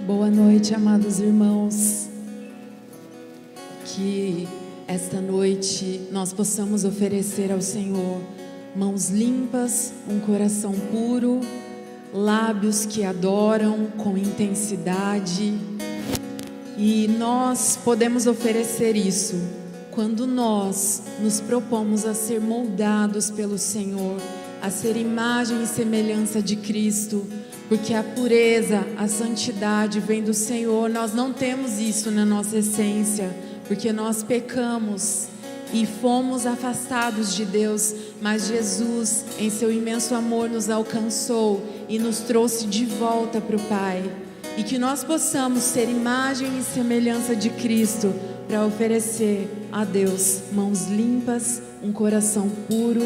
Boa noite, amados irmãos. Que esta noite nós possamos oferecer ao Senhor mãos limpas, um coração puro, lábios que adoram com intensidade. E nós podemos oferecer isso quando nós nos propomos a ser moldados pelo Senhor, a ser imagem e semelhança de Cristo, porque a pureza, a santidade vem do Senhor. Nós não temos isso na nossa essência, porque nós pecamos e fomos afastados de Deus, mas Jesus, em seu imenso amor, nos alcançou e nos trouxe de volta para o Pai. E que nós possamos ser imagem e semelhança de Cristo, para oferecer a Deus mãos limpas, um coração puro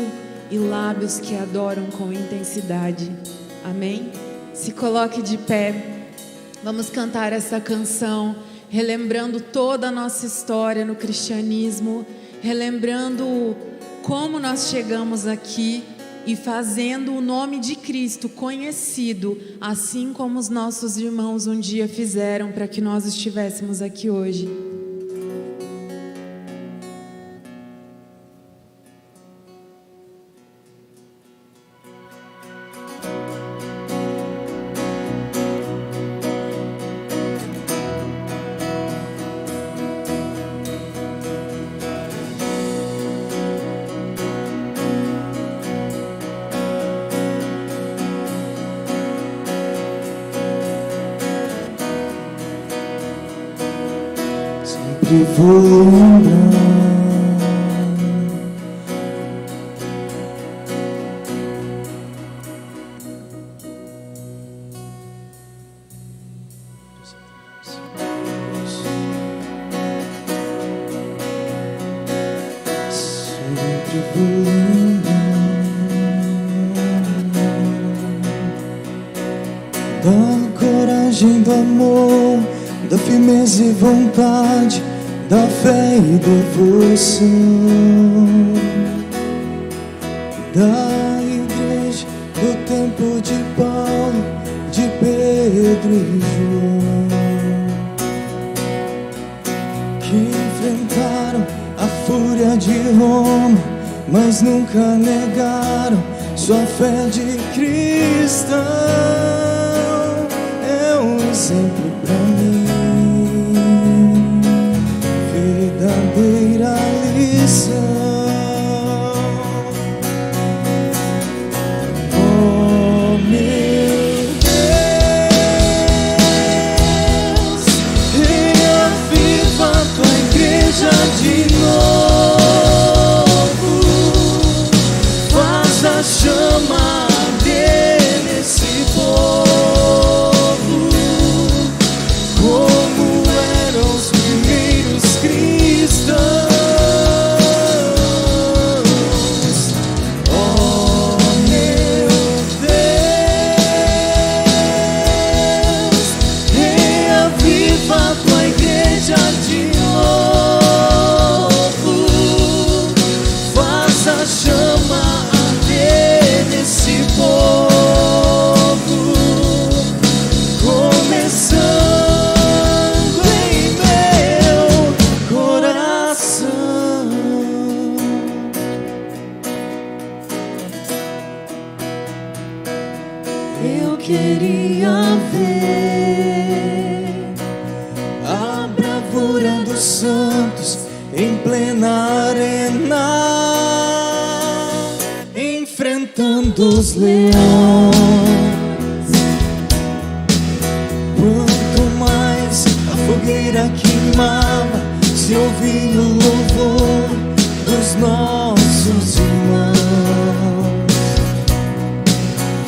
e lábios que adoram com intensidade. Amém? Se coloque de pé. Vamos cantar essa canção, relembrando toda a nossa história no cristianismo, relembrando como nós chegamos aqui e fazendo o nome de Cristo conhecido, assim como os nossos irmãos um dia fizeram para que nós estivéssemos aqui hoje. Sempre vou lembrar sempre vou lembrar da coragem, do amor, da firmeza e vontade, da fé e devoção da igreja, do tempo de Paulo, de Pedro e João, que enfrentaram a fúria de Roma, mas nunca negaram sua fé de cristão. É um exemplo pra mim, verdadeira lição. Oh meu Deus, reaviva tua igreja de novo, faz a chama arder nesse povo, como eram os primeiros cristãos. Oh meu Deus, reaviva tua igreja de novo, faz a chama arder nesse povo, começando em meu coração. Eu queria ver a bravura dos santos em plena arena, enfrentando os leões. Quanto mais a fogueira queimava, se ouvia o louvor dos nossos irmãos.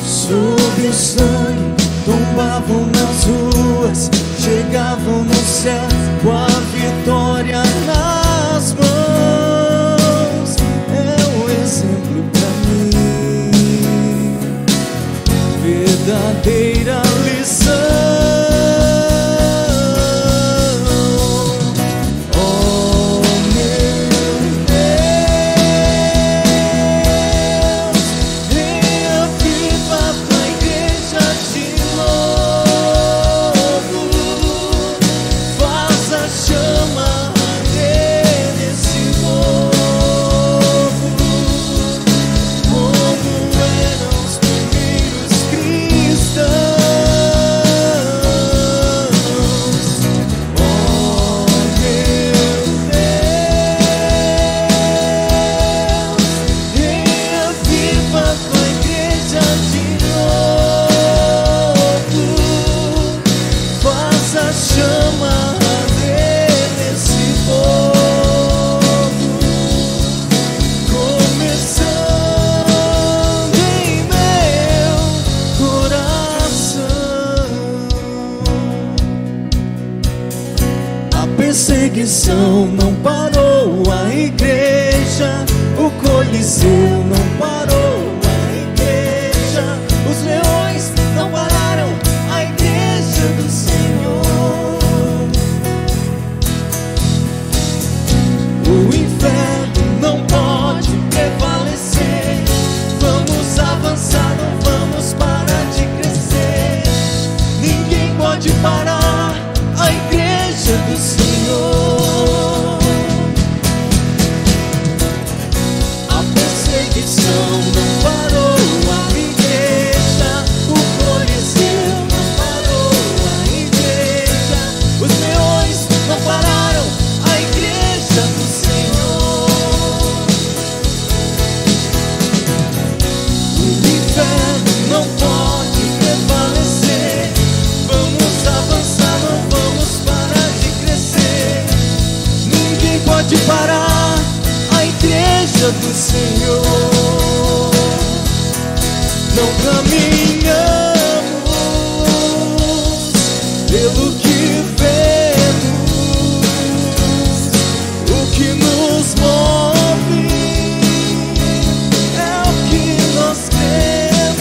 Sob o sangue tombavam nas ruas, chegavam no céu com a vitória nas mãos. É um exemplo pra mim, verdadeira lição. Oh meu Deus, reaviva tua igreja de novo, perseguição não parou a igreja, o Coliseu não parou a igreja, os leões não pararam a igreja do Senhor. O inferno não pode prevalecer. Vamos avançar, não vamos parar de crescer. Ninguém pode parar a igreja do Senhor. A perseguição não parou a igreja, o Coliseu não parou a igreja, os leões não pararam a igreja do Senhor. O inferno não pode prevalecer. Vamos avançar, não vamos parar de crescer. Ninguém pode parar a igreja do Senhor. Não caminhamos pelo que vemos, o que nos move é o que nós cremos.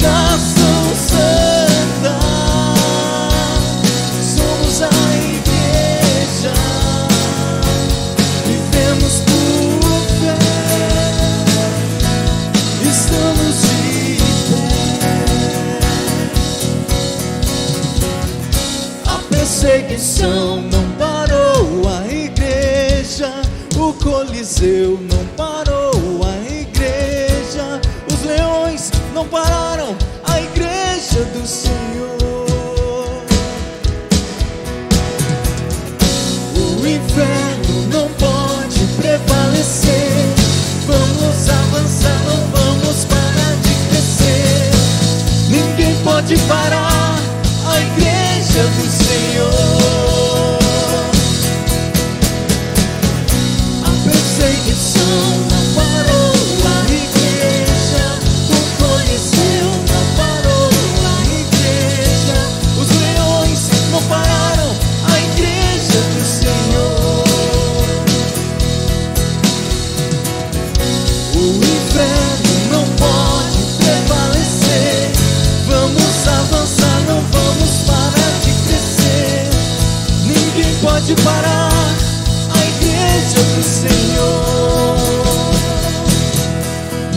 Nação Santa, somos a igreja, vivemos por fé, estamos de pé. A perseguição não parou a igreja, o Coliseu não parou a igreja, os leões não pararam a igreja do Senhor. O inferno não pode prevalecer. Vamos avançar, não vamos parar de crescer. Ninguém pode parar a igreja do Senhor. A perseguição não parou a igreja, o Coliseu não parou a igreja, os leões não pararam a igreja do Senhor. O inferno não pode prevalecer. Vamos avançar, não vamos parar de crescer. Ninguém pode parar a igreja do Senhor.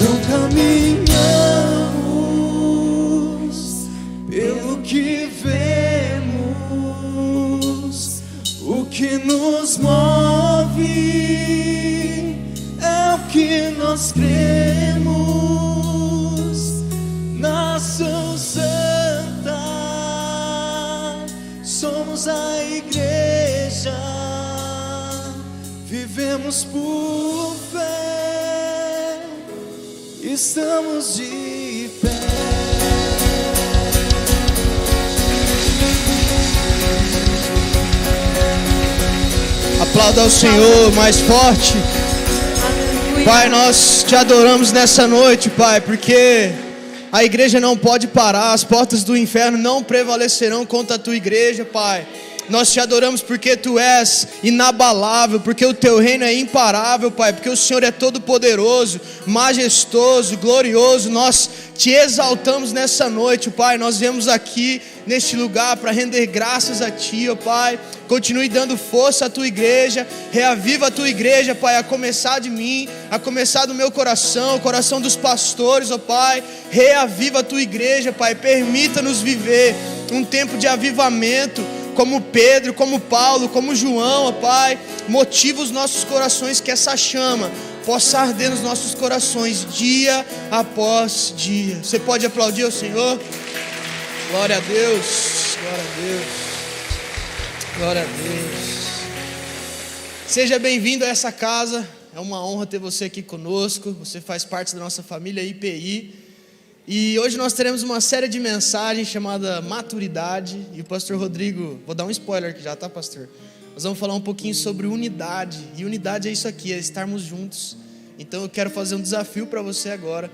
Não caminhamos pelo que vemos, o que nos move é o que nós cremos. Nação Santa, somos a igreja, vivemos por fé, estamos de pé. Aplauda ao Senhor mais forte. Pai, nós te adoramos nessa noite, Pai, porque a igreja não pode parar, as portas do inferno não prevalecerão contra a tua igreja, Pai. Nós te adoramos porque tu és inabalável, porque o teu reino é imparável, Pai, porque o Senhor é todo poderoso, majestoso, glorioso. Nós te exaltamos nessa noite, Pai. Nós viemos aqui neste lugar para render graças a ti, ó Pai. Continue dando força à tua igreja, reaviva a tua igreja, Pai, a começar de mim, a começar do meu coração, o coração dos pastores, ó Pai. Reaviva a tua igreja, Pai, permita-nos viver um tempo de avivamento, como Pedro, como Paulo, como João, ó Pai. Motiva os nossos corações, que essa chama possa arder nos nossos corações, dia após dia. Você pode aplaudir ao Senhor? Glória a Deus, glória a Deus, glória a Deus. Seja bem-vindo a essa casa, é uma honra ter você aqui conosco. Você faz parte da nossa família IPI. E hoje nós teremos uma série de mensagens chamada Maturidade. E o pastor Rodrigo, vou dar um spoiler aqui já, tá, pastor? Nós vamos falar um pouquinho sobre unidade. E unidade é isso aqui, é estarmos juntos. Então eu quero fazer um desafio para você agora.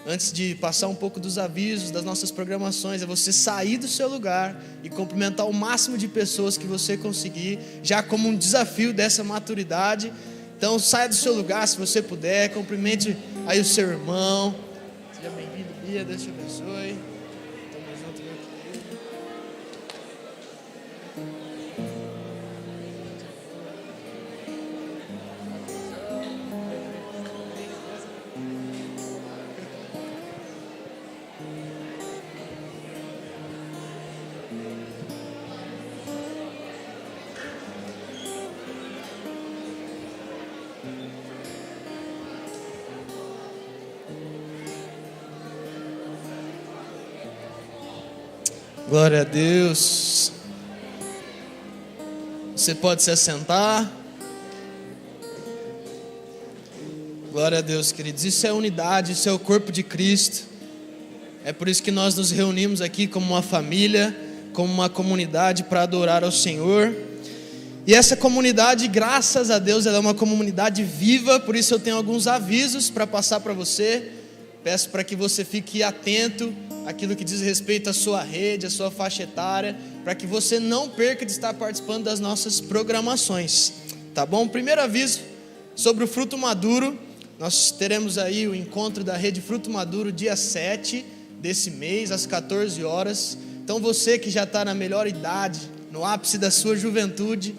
antes de passar um pouco dos avisos das nossas programações, é você sair do seu lugar e cumprimentar o máximo de pessoas que você conseguir, já como um desafio dessa maturidade. Então saia do seu lugar se você puder, cumprimente aí o seu irmão. Seja bem-vindo, Bia, Deus te abençoe. Tamo junto, meu querido. Glória a Deus. Você pode se assentar. Glória a Deus, queridos. Isso é unidade, isso é o corpo de Cristo. É por isso que nós nos reunimos aqui como uma família, como uma comunidade para adorar ao Senhor. E essa comunidade, graças a Deus, ela é uma comunidade viva. Por isso eu tenho alguns avisos para passar para você. Peço para que você fique atento àquilo que diz respeito à sua rede, à sua faixa etária, para que você não perca de estar participando das nossas programações, tá bom? Primeiro aviso sobre o Fruto Maduro. Nós teremos aí o encontro da Rede Fruto Maduro dia 7 desse mês, às 14 horas. Então você que já está na melhor idade, no ápice da sua juventude,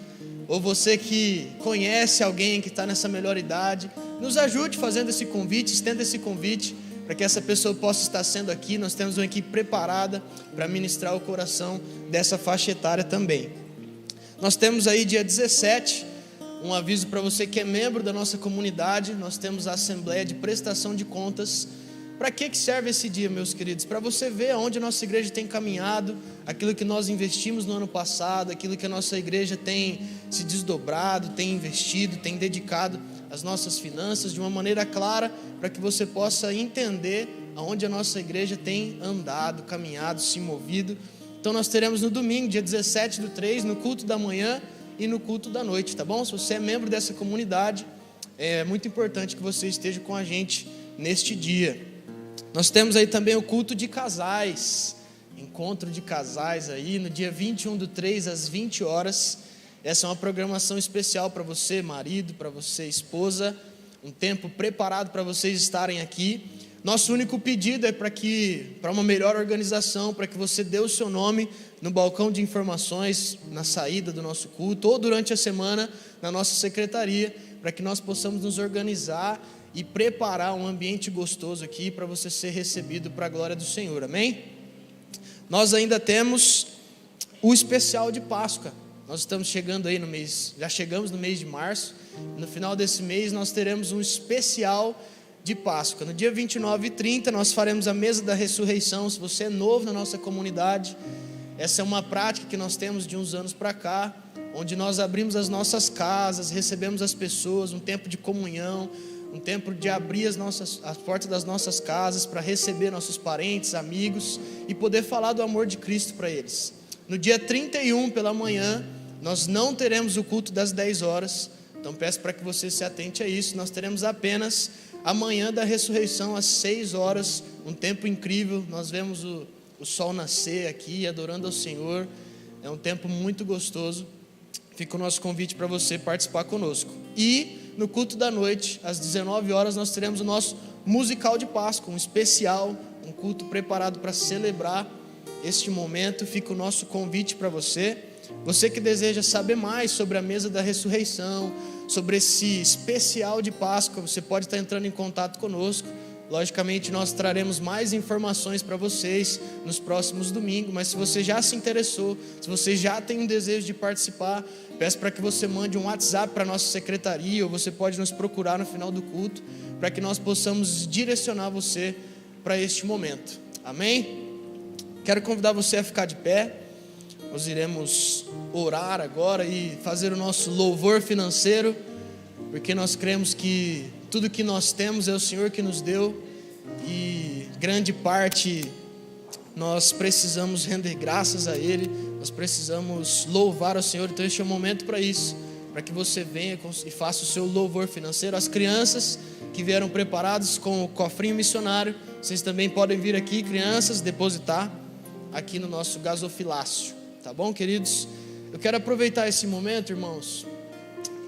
ou você que conhece alguém que está nessa melhor idade, nos ajude fazendo esse convite, estenda esse convite, para que essa pessoa possa estar sendo aqui. Nós temos uma equipe preparada para ministrar o coração dessa faixa etária também. Nós temos aí dia 17, um aviso para você que é membro da nossa comunidade. Nós temos a Assembleia de Prestação de Contas. Para que serve esse dia, meus queridos? Para você ver aonde a nossa igreja tem caminhado, aquilo que nós investimos no ano passado, aquilo que a nossa igreja tem se desdobrado, tem investido, tem dedicado as nossas finanças de uma maneira clara, para que você possa entender aonde a nossa igreja tem andado, caminhado, se movido. Então nós teremos no domingo, dia 17/3, no culto da manhã e no culto da noite, tá bom? Se você é membro dessa comunidade, é muito importante que você esteja com a gente neste dia. Nós temos aí também o culto de casais, encontro de casais aí, no dia 21/3, às 20 horas. Essa é uma programação especial para você, marido, para você, esposa, um tempo preparado para vocês estarem aqui. Nosso único pedido é para uma melhor organização, para que você dê o seu nome no balcão de informações, na saída do nosso culto, ou durante a semana na nossa secretaria, para que nós possamos nos organizar e preparar um ambiente gostoso aqui para você ser recebido para a glória do Senhor, amém? Nós ainda temos o especial de Páscoa. Nós estamos chegando aí já chegamos no mês de março. No final desse mês nós teremos um especial de Páscoa. No dia 29 e 30 nós faremos a mesa da ressurreição. Se você é novo na nossa comunidade, essa é uma prática que nós temos de uns anos para cá, onde nós abrimos as nossas casas, recebemos as pessoas, um tempo de comunhão, um tempo de abrir as portas das nossas casas para receber nossos parentes, amigos e poder falar do amor de Cristo para eles. No dia 31 pela manhã, nós não teremos o culto das 10 horas, então peço para que você se atente a isso. Nós teremos apenas a manhã da ressurreição às 6 horas, um tempo incrível. Nós vemos o sol nascer aqui, adorando ao Senhor, é um tempo muito gostoso. Fica o nosso convite para você participar conosco. E no culto da noite, às 19 horas, nós teremos o nosso musical de Páscoa, um especial, um culto preparado para celebrar este momento. Fica o nosso convite para você. Você que deseja saber mais sobre a mesa da ressurreição, sobre esse especial de Páscoa, você pode estar entrando em contato conosco. Logicamente nós traremos mais informações para vocês nos próximos domingos, mas se você já se interessou, se você já tem um desejo de participar, peço para que você mande um WhatsApp para a nossa secretaria, ou você pode nos procurar no final do culto, para que nós possamos direcionar você para este momento. Amém? Quero convidar você a ficar de pé. Nós iremos orar agora e fazer o nosso louvor financeiro, porque nós cremos que tudo que nós temos é o Senhor que nos deu, e grande parte nós precisamos render graças a Ele, nós precisamos louvar ao Senhor. Então este é o momento para isso, para que você venha e faça o seu louvor financeiro. As crianças que vieram preparados com o cofrinho missionário. Vocês também podem vir aqui, crianças, depositar aqui no nosso gasofilácio. Tá bom, queridos? Eu quero aproveitar esse momento, irmãos.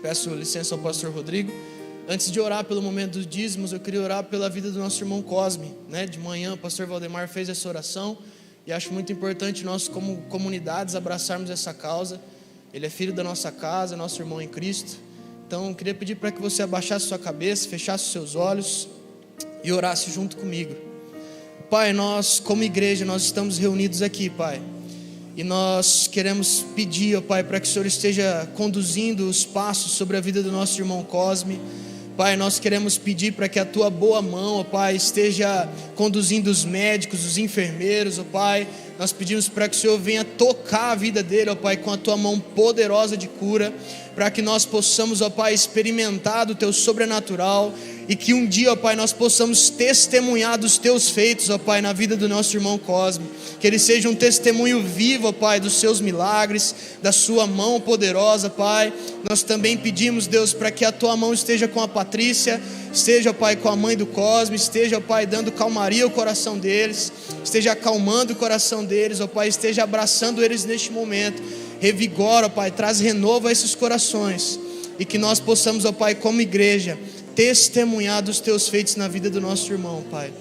Peço licença ao pastor Rodrigo. Antes de orar pelo momento dos dízimos, eu queria orar pela vida do nosso irmão Cosme, né? De manhã o pastor Valdemar fez essa oração e acho muito importante nós, como comunidades, abraçarmos essa causa. Ele é filho da nossa casa, nosso irmão em Cristo. Então eu queria pedir para que você abaixasse sua cabeça, fechasse os seus olhos e orasse junto comigo. Pai, nós como igreja, nós estamos reunidos aqui, Pai. E nós queremos pedir, ó Pai, para que o Senhor esteja conduzindo os passos sobre a vida do nosso irmão Cosme. Pai, nós queremos pedir para que a Tua boa mão, ó Pai, esteja conduzindo os médicos, os enfermeiros, ó Pai. Nós pedimos para que o Senhor venha tocar a vida dele, ó Pai, com a Tua mão poderosa de cura, para que nós possamos, ó Pai, experimentar do Teu sobrenatural e que um dia, ó Pai, nós possamos testemunhar dos Teus feitos, ó Pai, na vida do nosso irmão Cosme. Que ele seja um testemunho vivo, ó Pai, dos Seus milagres, da Sua mão poderosa, Pai. Nós também pedimos, Deus, para que a Tua mão esteja com a Patrícia, esteja, ó Pai, com a mãe do Cosme, esteja, ó Pai, dando calmaria ao coração deles, esteja acalmando o coração deles, ó Pai, esteja abraçando eles neste momento. Revigora, ó Pai, traz renovo a esses corações e que nós possamos, ó Pai, como igreja, testemunhar dos Teus feitos na vida do nosso irmão, Pai.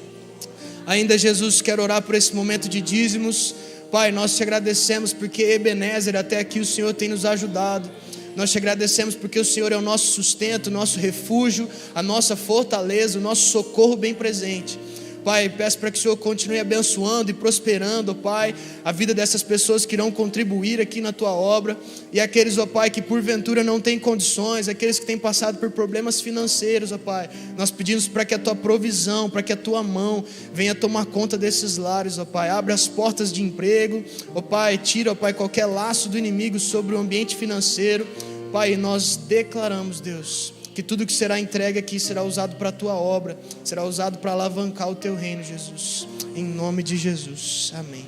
Ainda, Jesus, quero orar por esse momento de dízimos. Pai, nós te agradecemos porque Ebenezer, até aqui o Senhor tem nos ajudado. Nós te agradecemos porque o Senhor é o nosso sustento, o nosso refúgio, a nossa fortaleza, o nosso socorro bem presente. Pai, peço para que o Senhor continue abençoando e prosperando, ó Pai, a vida dessas pessoas que irão contribuir aqui na Tua obra, e aqueles, ó Pai, que porventura não têm condições, aqueles que têm passado por problemas financeiros, ó Pai, nós pedimos para que a Tua provisão, para que a Tua mão venha tomar conta desses lares, ó Pai. Abre as portas de emprego, ó Pai, tira, ó Pai, qualquer laço do inimigo sobre o ambiente financeiro. Pai, nós declaramos, Deus, que tudo que será entregue aqui será usado para a Tua obra, será usado para alavancar o Teu reino, Jesus, em nome de Jesus, amém.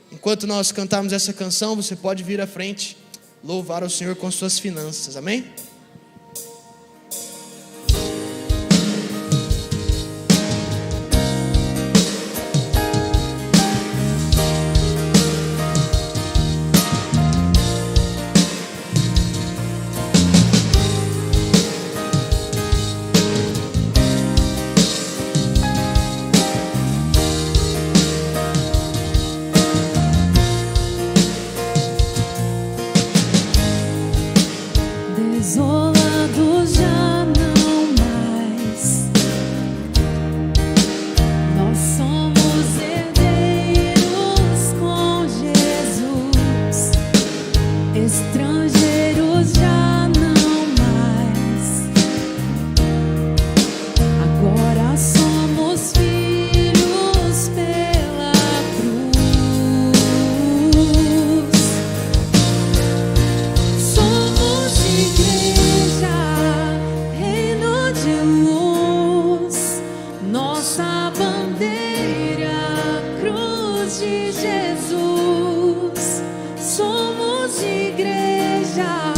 Enquanto nós cantarmos essa canção, você pode vir à frente, louvar ao Senhor com suas finanças, amém? Somos igreja.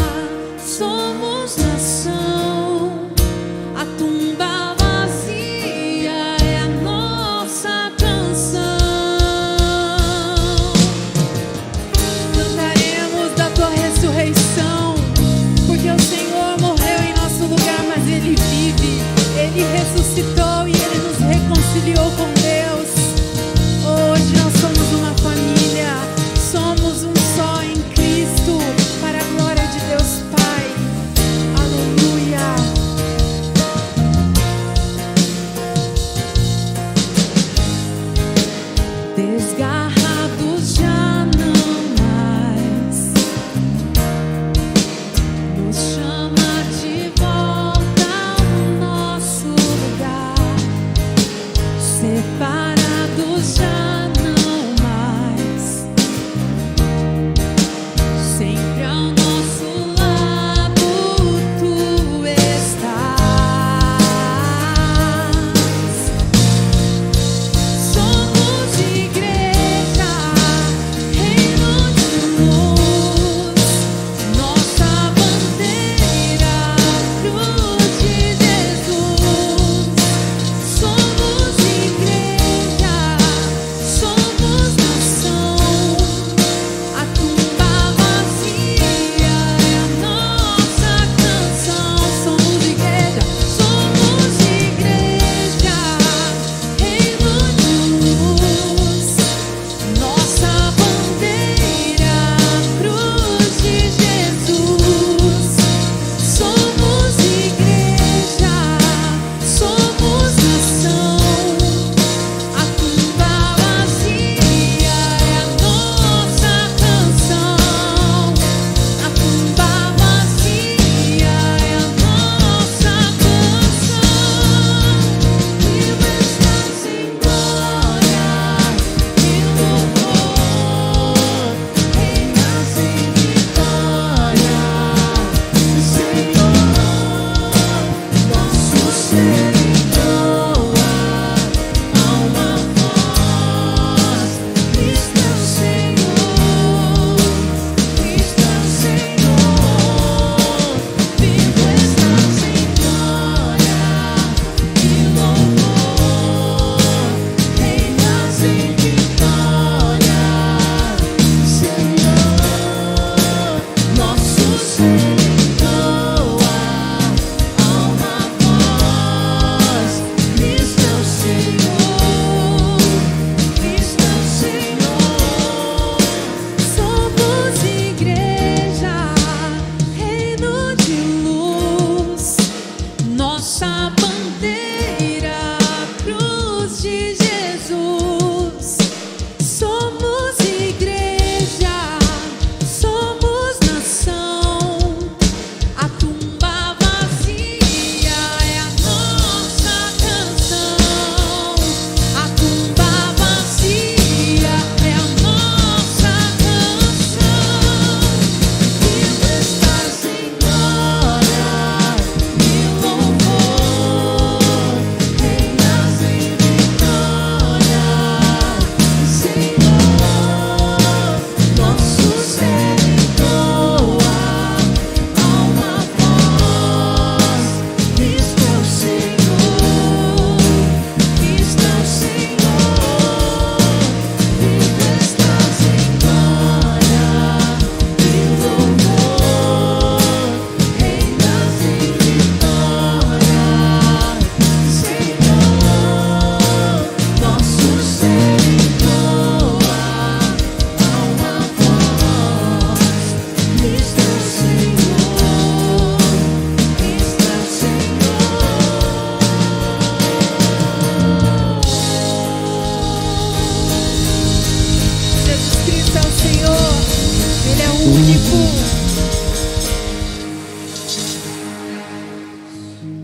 único.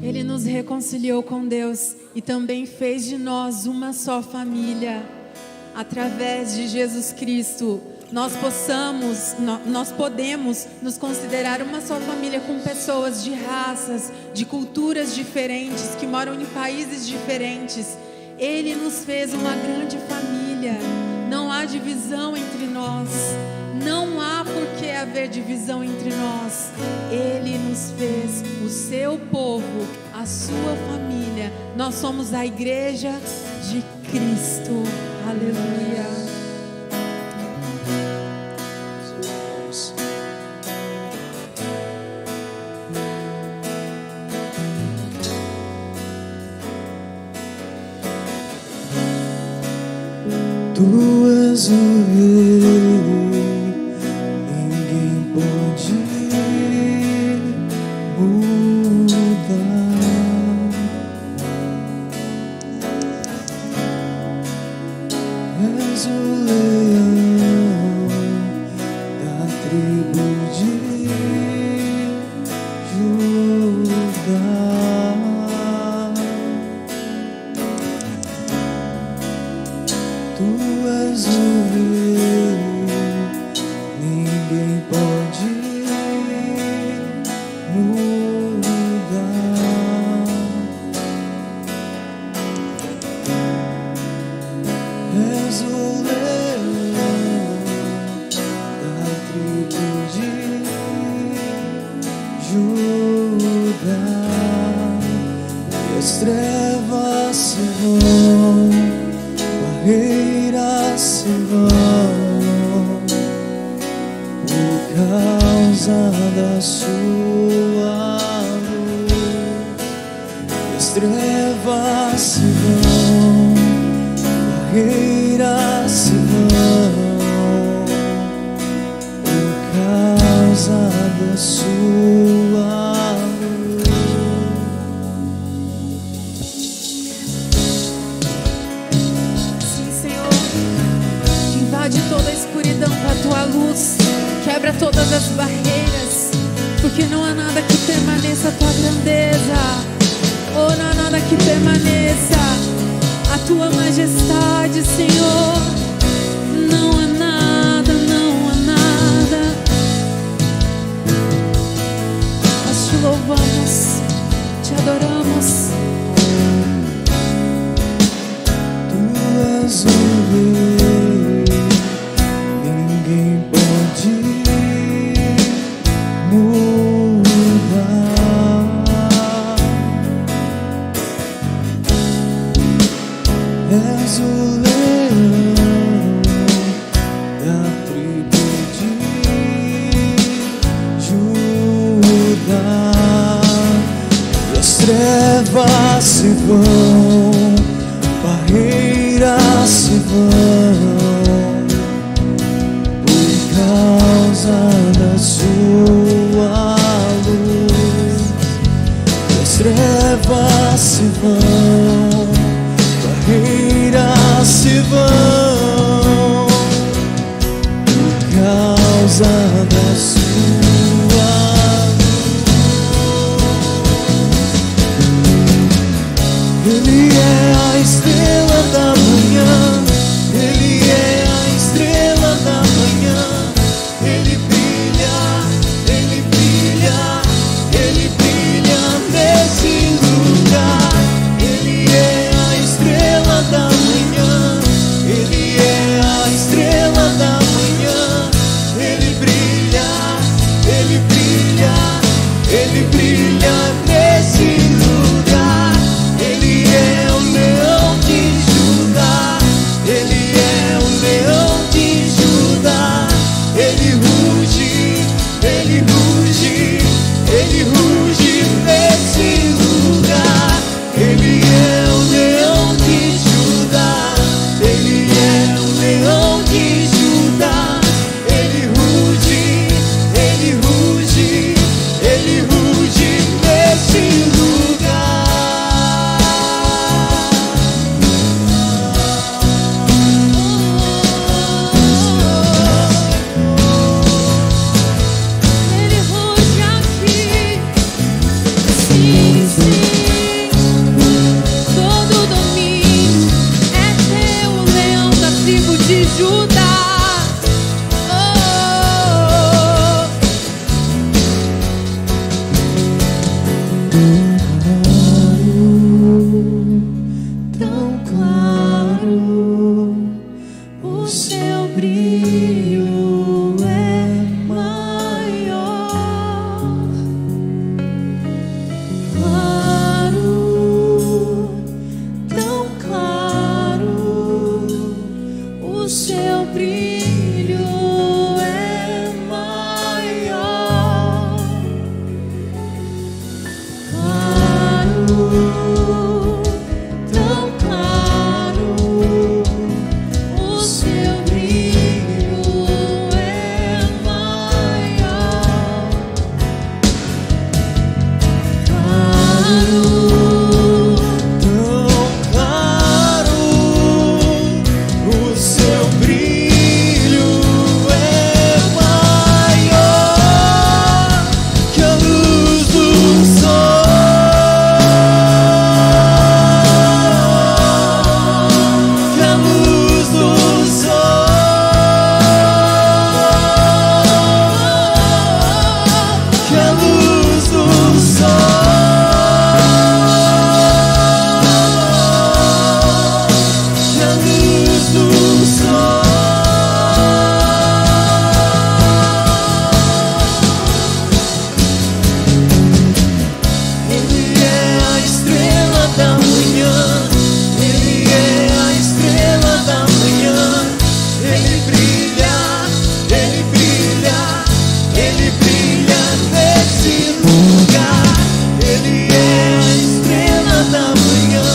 Ele nos reconciliou com Deus e também fez de nós uma só família. Através de Jesus Cristo, nós podemos nos considerar uma só família com pessoas de raças, de culturas diferentes, que moram em países diferentes. Ele nos fez uma grande família. Não há divisão entre nós. Não há por que haver divisão entre nós. Ele nos fez o seu povo, a sua família. Nós somos a igreja de Cristo. Aleluia. Tu és o Rei, ninguém pode mudar. És o leão da tribo de Judá. Tu és o Rei, ninguém pode mudar. És o leão da tribo de Judá. E as trevas se vão, barreiras se vão, por causa da sua luz. E as trevas se vão, barreiras se vão, por causa da sua luz. Sim, Senhor. Invade toda a escuridão com a tua luz. Quebra todas as barreiras, porque não há nada que permaneça a tua grandeza. Oh, não há nada que permaneça a tua majestade, Senhor. Não há nada, não há nada. Nós te louvamos, te adoramos. Tu és o Rei, ninguém pode mudar. És o leão da tribo de Judá. E as trevas se vão, barreiras se vão, por causa da sua luz. E as trevas se vão, barreiras se vão, por causa da sua luz. de Judá. Tão claro, o seu brilho é maior. Claro, tão claro, o seu brilho é maior. Claro, tão claro, o seu brilho é maior. Claro, tão claro, o seu brilho é maior que a luz do sol, que a luz do sol, que a luz do sol, que a luz do sol. Ele é a estrela da manhã, ele é a estrela da manhã. Ele brilha, ele brilha, ele brilha nesse lugar. Ele é a estrela da manhã,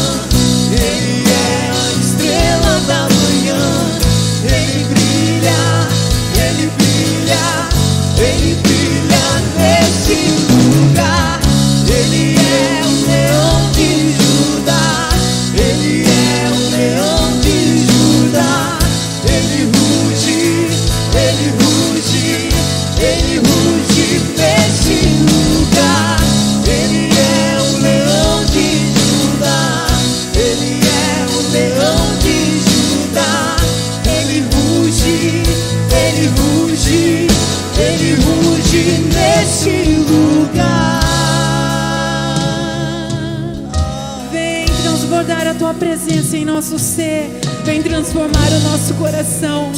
ele é a estrela da manhã. Ele brilha, ele brilha, ele brilha nesse lugar. Ele é o leão de Judá, ele é o leão de Judá. Ele ruge, ele ruge, ele ruge nesse lugar. Ele é o leão de Judá, ele é o leão de Judá. Ele ruge, ele ruge, ele ruge nesse lugar. Vem transbordar a tua presença em nosso ser. Vem transformar o nosso coração.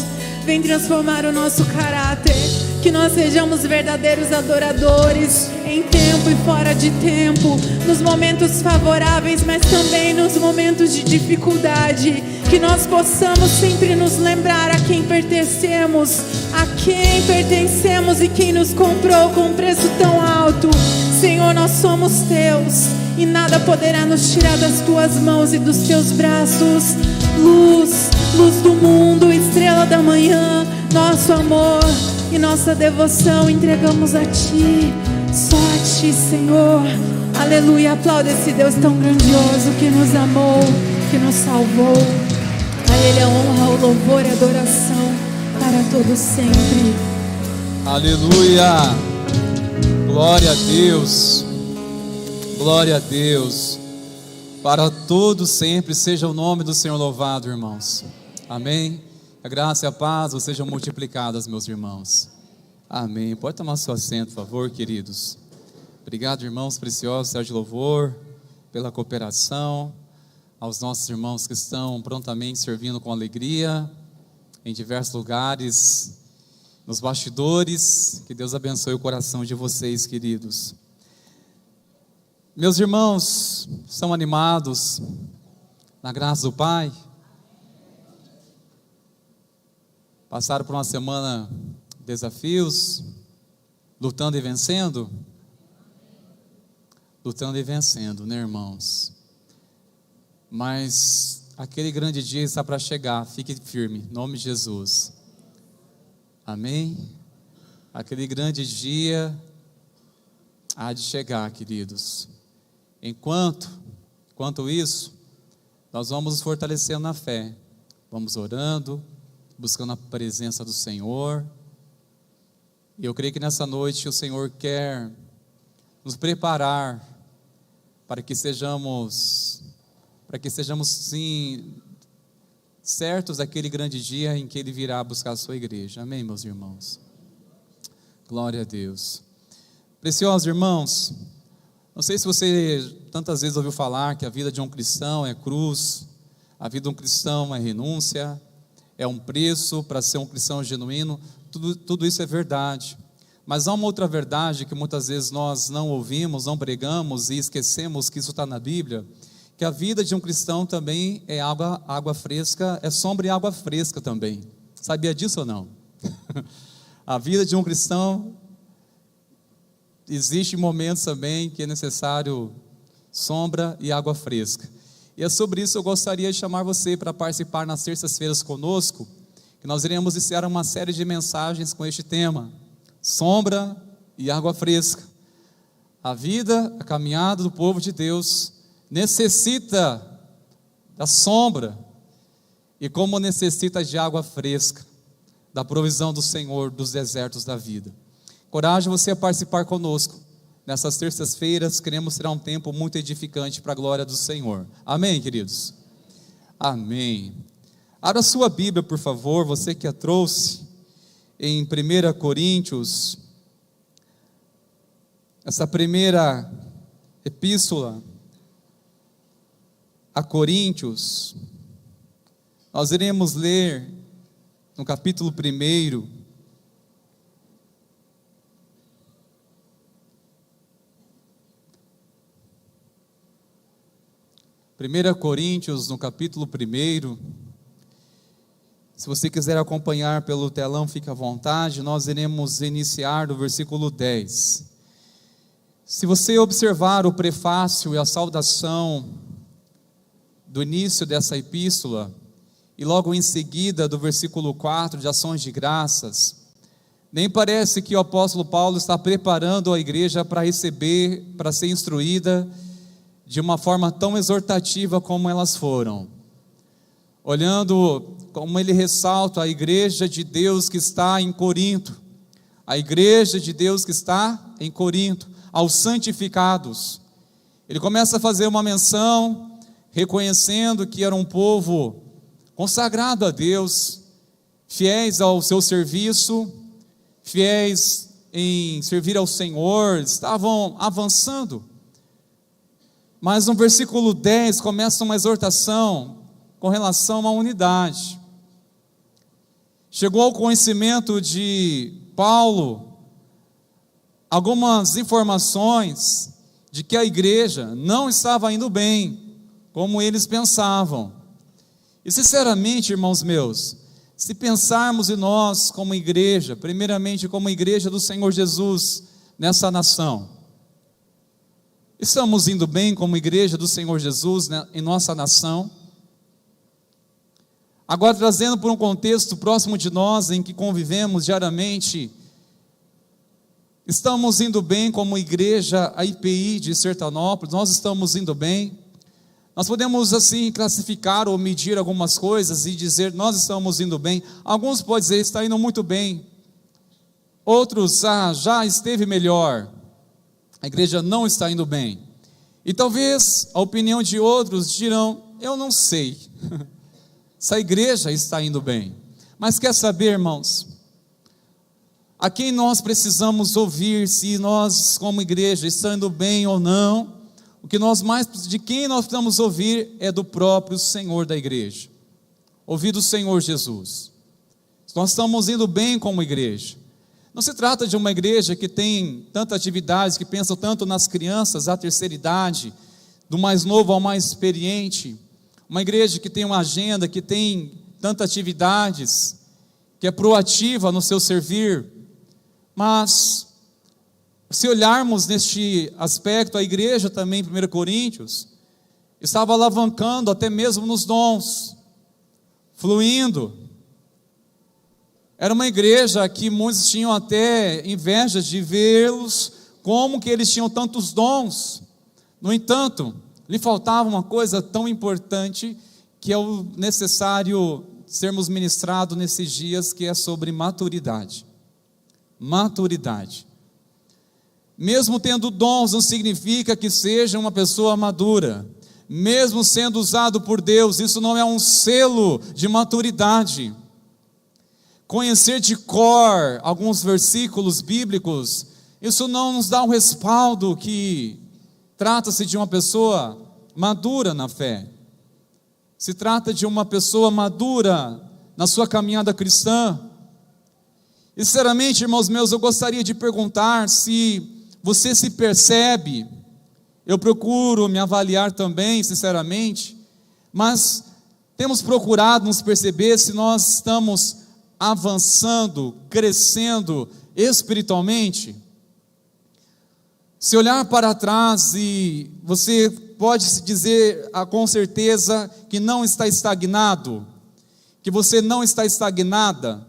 Vem transformar o nosso caráter. Que nós sejamos verdadeiros adoradores, em tempo e fora de tempo, nos momentos favoráveis, mas também nos momentos de dificuldade. Que nós possamos sempre nos lembrar a quem pertencemos e quem nos comprou com um preço tão alto. Senhor, nós somos teus e nada poderá nos tirar das tuas mãos e dos teus braços. Luz, luz do mundo, estrela da manhã, nosso amor e nossa devoção entregamos a Ti, só a Ti, Senhor. Aleluia, aplauda esse Deus tão grandioso que nos amou, que nos salvou. A Ele a honra, o louvor e a adoração para todos sempre. Aleluia, glória a Deus, glória a Deus. Para todos sempre seja o nome do Senhor louvado, irmãos. Amém. A graça e a paz sejam multiplicadas, meus irmãos. Amém. Pode tomar seu assento, por favor, queridos. Obrigado, irmãos preciosos, Sérgio de Louvor, pela cooperação. Aos nossos irmãos que estão prontamente servindo com alegria em diversos lugares, nos bastidores. Que Deus abençoe o coração de vocês, queridos. Meus irmãos, são animados na graça do Pai? Passaram por uma semana de desafios, lutando e vencendo? Lutando e vencendo, né, irmãos? Mas aquele grande dia está para chegar, fique firme, em nome de Jesus. Amém? Aquele grande dia há de chegar, queridos. Enquanto isso, nós vamos nos fortalecendo na fé, vamos orando, buscando a presença do Senhor. E eu creio que nessa noite o Senhor quer nos preparar para que sejamos sim certos daquele grande dia em que Ele virá buscar a sua igreja. Amém, meus irmãos? Glória a Deus. Preciosos irmãos, não sei se você tantas vezes ouviu falar que a vida de um cristão é cruz, a vida de um cristão é renúncia, é um preço para ser um cristão genuíno. Tudo isso é verdade. Mas há uma outra verdade que muitas vezes nós não ouvimos, não pregamos e esquecemos que isso está na Bíblia, que a vida de um cristão também é água fresca, é sombra e água fresca também. Sabia disso ou não? A vida de um cristão, existe momentos também que é necessário sombra e água fresca. E é sobre isso que eu gostaria de chamar você para participar nas terças-feiras conosco, que nós iremos iniciar uma série de mensagens com este tema, sombra e água fresca. A vida, a caminhada do povo de Deus necessita da sombra, e como necessita de água fresca, da provisão do Senhor dos desertos da vida. Coragem você a participar conosco. Nessas terças-feiras, queremos ter um tempo muito edificante para a glória do Senhor. Amém, queridos? Amém. Abra sua Bíblia, por favor, você que a trouxe, em 1 Coríntios, essa primeira epístola a Coríntios. Nós iremos ler no capítulo 1, Coríntios, no capítulo 1. Se você quiser acompanhar pelo telão, fique à vontade. Nós iremos iniciar do versículo 10. Se você observar o prefácio e a saudação do início dessa epístola, e logo em seguida do versículo 4, de ações de graças, nem parece que o apóstolo Paulo está preparando a igreja para receber, para ser instruída de uma forma tão exortativa como elas foram. Olhando como ele ressalta a igreja de Deus que está em Corinto, a igreja de Deus que está em Corinto, aos santificados. Ele começa a fazer uma menção, reconhecendo que era um povo consagrado a Deus, fiéis ao seu serviço, fiéis em servir ao Senhor, estavam avançando. Mas no versículo 10 começa uma exortação com relação à unidade. Chegou ao conhecimento de Paulo algumas informações de que a igreja não estava indo bem, como eles pensavam. E sinceramente, irmãos meus, se pensarmos em nós como igreja, primeiramente como igreja do Senhor Jesus nessa nação, estamos indo bem como igreja do Senhor Jesus, né, em nossa nação? Agora, trazendo por um contexto próximo de nós, em que convivemos diariamente, estamos indo bem como igreja, a IPI de Sertanópolis, nós estamos indo bem? Nós podemos assim classificar ou medir algumas coisas e dizer, nós estamos indo bem. Alguns podem dizer, está indo muito bem. Outros, já esteve melhor. A igreja não está indo bem. E talvez a opinião de outros dirão, eu não sei. Essa igreja está indo bem. Mas quer saber, irmãos? A quem nós precisamos ouvir, se nós como igreja estamos indo bem ou não? De quem nós precisamos ouvir é do próprio Senhor da igreja. Ouvir do Senhor Jesus. Nós estamos indo bem como igreja. Não se trata de uma igreja que tem tantas atividades, que pensa tanto nas crianças, à terceira idade, do mais novo ao mais experiente. Uma igreja que tem uma agenda, que tem tantas atividades, que é proativa no seu servir. Mas se olharmos neste aspecto, a igreja também, em 1 Coríntios, estava alavancando até mesmo nos dons, fluindo. Era uma igreja que muitos tinham até inveja de vê-los, como que eles tinham tantos dons. No entanto, lhe faltava uma coisa tão importante, que é o necessário sermos ministrados nesses dias, que é sobre maturidade. Maturidade. Mesmo tendo dons, não significa que seja uma pessoa madura. mesmo sendo usado por Deus, isso não é um selo de maturidade. Conhecer de cor alguns versículos bíblicos, isso não nos dá um respaldo que trata-se de uma pessoa madura na fé. Se trata de uma pessoa madura na sua caminhada cristã. E sinceramente, irmãos meus, eu gostaria de perguntar se você se percebe. Eu procuro me avaliar também, sinceramente, mas temos procurado nos perceber se nós estamos avançando, crescendo espiritualmente. Se olhar para trás, e você pode se dizer com certeza que não está estagnado, que você não está estagnada,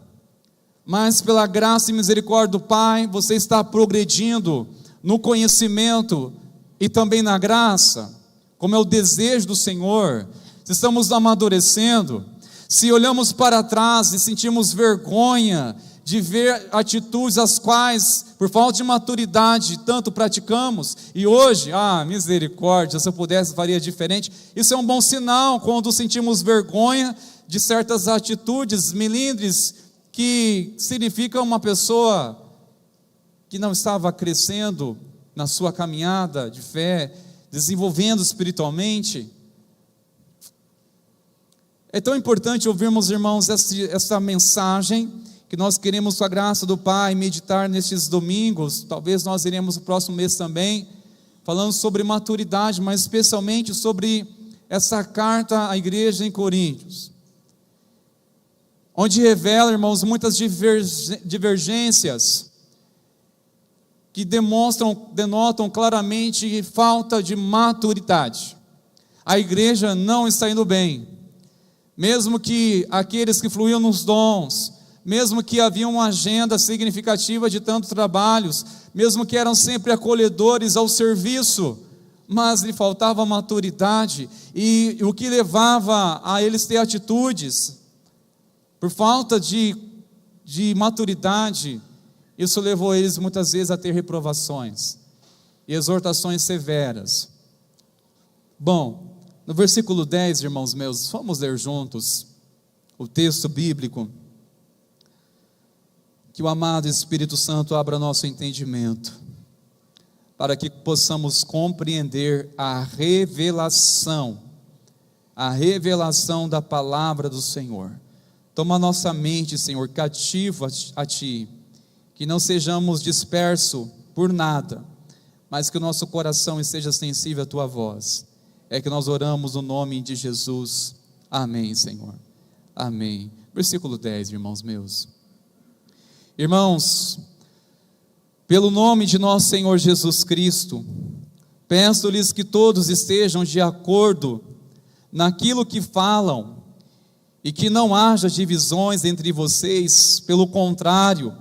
mas pela graça e misericórdia do Pai, você está progredindo no conhecimento e também na graça, como é o desejo do Senhor. Se estamos amadurecendo, se olhamos para trás e sentimos vergonha de ver atitudes as quais, por falta de maturidade, tanto praticamos, e hoje, misericórdia, se eu pudesse faria diferente. Isso é um bom sinal, quando sentimos vergonha de certas atitudes melindres, que significam uma pessoa que não estava crescendo na sua caminhada de fé, desenvolvendo espiritualmente. É tão importante ouvirmos, irmãos, essa mensagem, que nós queremos, com a graça do Pai, meditar nestes domingos. Talvez nós iremos no próximo mês também, falando sobre maturidade, mas especialmente sobre essa carta à igreja em Coríntios, onde revela, irmãos, muitas divergências, que denotam claramente falta de maturidade. A igreja não está indo bem, mesmo que aqueles que fluíam nos dons, mesmo que havia uma agenda significativa de tantos trabalhos, mesmo que eram sempre acolhedores ao serviço, mas lhe faltava maturidade, e o que levava a eles ter atitudes, por falta de maturidade, isso levou eles muitas vezes a ter reprovações e exortações severas. Bom, no versículo 10, irmãos meus, vamos ler juntos o texto bíblico. Que o amado Espírito Santo abra nosso entendimento, para que possamos compreender a revelação da palavra do Senhor. Toma nossa mente, Senhor, cativa a Ti, que não sejamos dispersos por nada, mas que o nosso coração esteja sensível à Tua voz. É que nós oramos no nome de Jesus. Amém, Senhor. Amém. Versículo 10, irmãos meus. Irmãos, pelo nome de nosso Senhor Jesus Cristo, peço-lhes que todos estejam de acordo naquilo que falam, e que não haja divisões entre vocês, pelo contrário,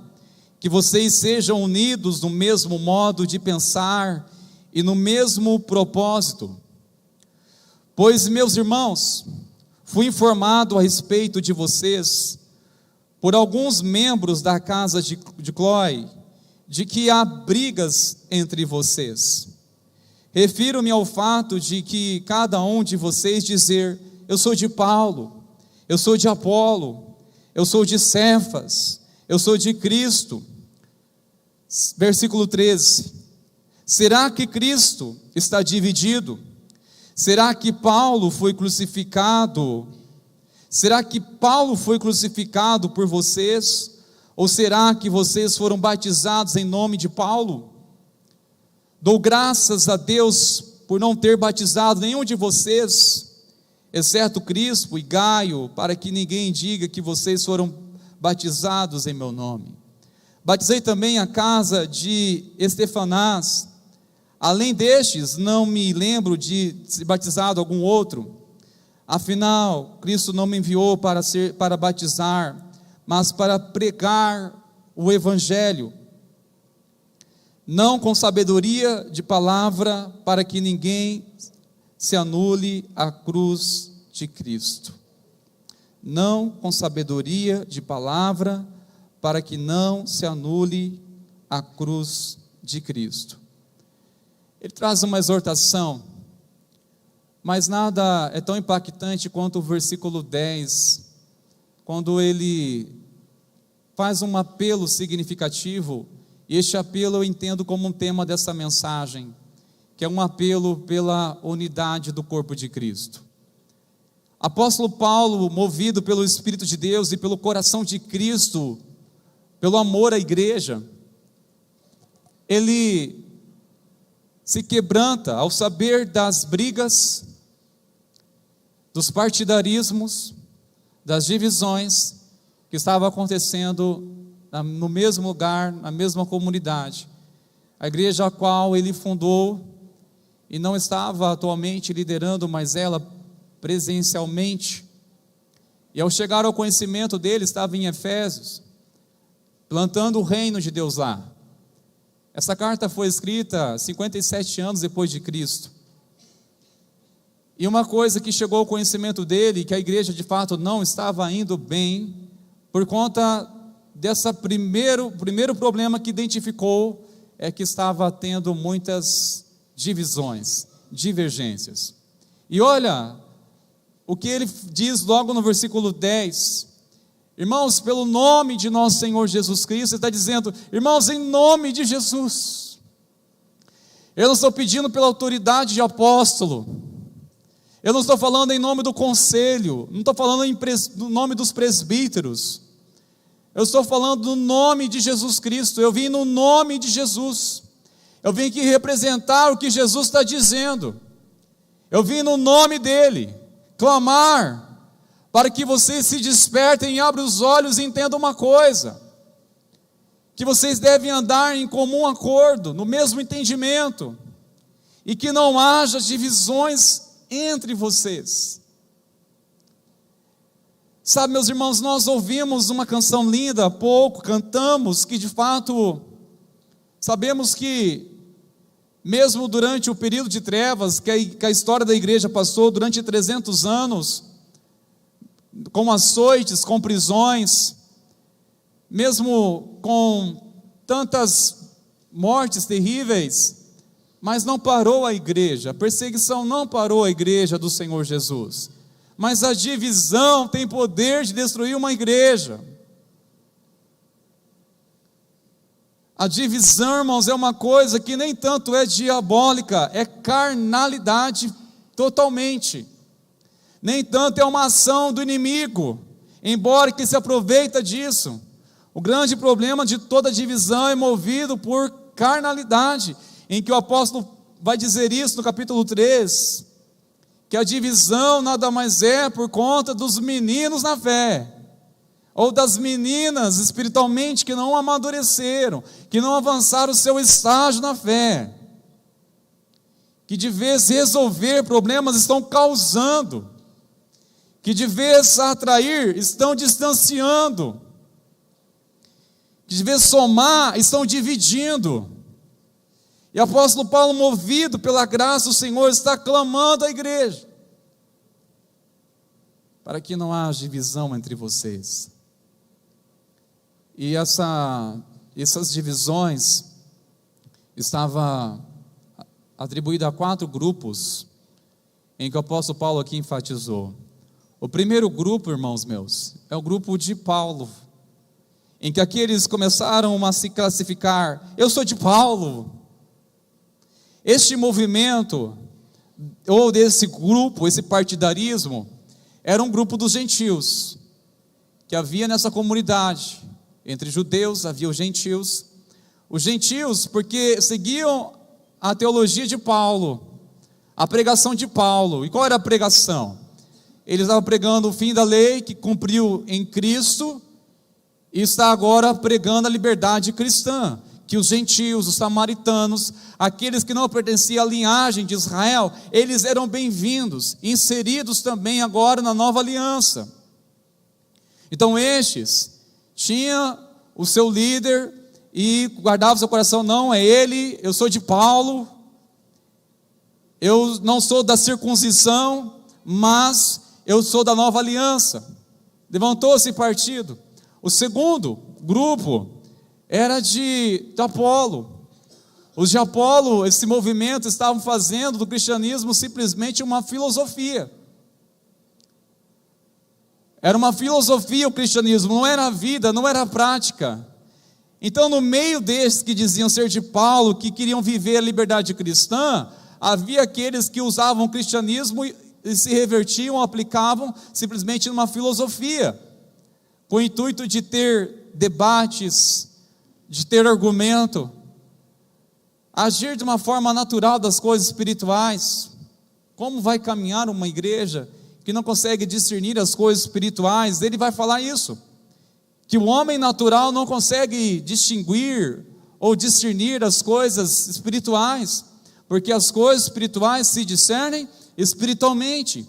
que vocês sejam unidos no mesmo modo de pensar e no mesmo propósito. Pois, meus irmãos, fui informado a respeito de vocês, por alguns membros da casa de Cloé, de que há brigas entre vocês. Refiro-me ao fato de que cada um de vocês dizer: eu sou de Paulo, eu sou de Apolo, eu sou de Cefas, eu sou de Cristo. Versículo 13: será que Cristo está dividido? Será que Paulo foi crucificado? Será que Paulo foi crucificado por vocês? Ou será que vocês foram batizados em nome de Paulo? Dou graças a Deus por não ter batizado nenhum de vocês, exceto Crispo e Gaio, para que ninguém diga que vocês foram batizados em meu nome. Batizei também a casa de Estefanás. Além destes, não me lembro de ser batizado algum outro. Afinal, Cristo não me enviou para batizar, mas para pregar o Evangelho, não com sabedoria de palavra, para que ninguém se anule a cruz de Cristo. Não com sabedoria de palavra, para que não se anule a cruz de Cristo. Ele traz uma exortação Mas nada é tão impactante quanto o versículo 10, quando ele faz um apelo significativo, e este apelo eu entendo como um tema dessa mensagem, que é um apelo pela unidade do corpo de Cristo. Apóstolo Paulo, movido pelo Espírito de Deus e pelo coração de Cristo, pelo amor à igreja, ele se quebranta ao saber das brigas, dos partidarismos, das divisões que estavam acontecendo no mesmo lugar, na mesma comunidade. A igreja a qual ele fundou e não estava atualmente liderando, mas ela presencialmente. E ao chegar ao conhecimento dele, estava em Efésios, plantando o reino de Deus lá. Essa carta foi escrita 57 anos depois de Cristo. E uma coisa que chegou ao conhecimento dele, que a igreja de fato não estava indo bem, por conta desse primeiro problema que identificou, é que estava tendo muitas divisões, divergências. E olha o que ele diz logo no versículo 10, irmãos, pelo nome de nosso Senhor Jesus Cristo, ele está dizendo, irmãos, em nome de Jesus, eu não estou pedindo pela autoridade de apóstolo, eu não estou falando em nome do conselho, não estou falando no nome dos presbíteros, eu estou falando no nome de Jesus Cristo, eu vim no nome de Jesus, eu vim aqui representar o que Jesus está dizendo, eu vim no nome dele, clamar, para que vocês se despertem e abram os olhos e entendam uma coisa, que vocês devem andar em comum acordo, no mesmo entendimento, e que não haja divisões entre vocês. Sabe, meus irmãos, nós ouvimos uma canção linda há pouco, cantamos, que de fato, sabemos que, mesmo durante o período de trevas, que a história da igreja passou durante 300 anos, com açoites, com prisões, mesmo com tantas mortes terríveis, mas não parou a igreja, a perseguição não parou a igreja do Senhor Jesus, mas a divisão tem poder de destruir uma igreja. A divisão, irmãos, é uma coisa que nem tanto é diabólica, é carnalidade totalmente. Nem tanto é uma ação do inimigo, embora que se aproveita disso. O grande problema de toda divisão é movido por carnalidade, em que o apóstolo vai dizer isso no capítulo 3, que a divisão nada mais é por conta dos meninos na fé, ou das meninas espiritualmente que não amadureceram, que não avançaram o seu estágio na fé, que de vez resolver problemas estão causando, que de vez atrair estão distanciando, que de vez somar estão dividindo. E o apóstolo Paulo, movido pela graça do Senhor, está clamando à igreja, para que não haja divisão entre vocês. E essas divisões estavam atribuídas a 4 grupos, em que o apóstolo Paulo aqui enfatizou. O primeiro grupo, irmãos meus, é o grupo de Paulo, em que aqui eles começaram a se classificar, eu sou de Paulo. Este movimento, ou desse grupo, esse partidarismo, era um grupo dos gentios, que havia nessa comunidade. Entre judeus havia os gentios porque seguiam a teologia de Paulo, a pregação de Paulo. E qual era a pregação? Eles estavam pregando o fim da lei, que cumpriu em Cristo, e está agora pregando a liberdade cristã, que os gentios, os samaritanos, aqueles que não pertenciam à linhagem de Israel, eles eram bem-vindos, inseridos também agora na nova aliança. Então estes tinha o seu líder e guardava o seu coração, não, é ele, eu sou de Paulo, eu não sou da circuncisão, mas eu sou da nova aliança. Levantou-se partido. O segundo grupo era de Apolo. Os de Apolo, esse movimento, estavam fazendo do cristianismo simplesmente uma filosofia. Era uma filosofia o cristianismo, não era a vida, não era a prática. Então, no meio desses que diziam ser de Paulo, que queriam viver a liberdade cristã, havia aqueles que usavam o cristianismo e se revertiam, aplicavam simplesmente numa filosofia, com o intuito de ter debates, de ter argumento, agir de uma forma natural das coisas espirituais. Como vai caminhar uma igreja que não consegue discernir as coisas espirituais? Ele vai falar isso, que o homem natural não consegue distinguir ou discernir as coisas espirituais, porque as coisas espirituais se discernem espiritualmente.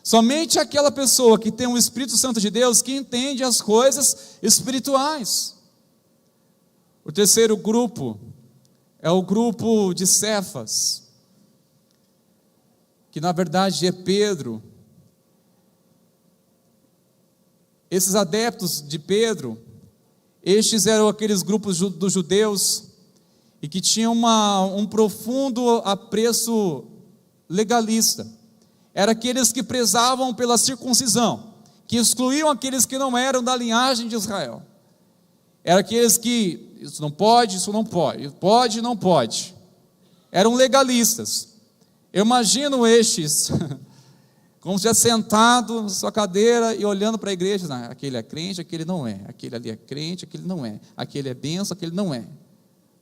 Somente aquela pessoa que tem o Espírito Santo de Deus que entende as coisas espirituais. O terceiro grupo é o grupo de Cefas, que na verdade é Pedro. Esses adeptos de Pedro, estes eram aqueles grupos dos judeus e que tinham um profundo apreço legalista. Eram aqueles que prezavam pela circuncisão, que excluíam aqueles que não eram da linhagem de Israel. Eram aqueles que isso não pode, pode, não pode. Eram legalistas. Eu imagino estes como se estivesse sentado na sua cadeira e olhando para a igreja. Não, aquele é crente, aquele não é. Aquele ali é crente, aquele não é. Aquele é benção, aquele não é.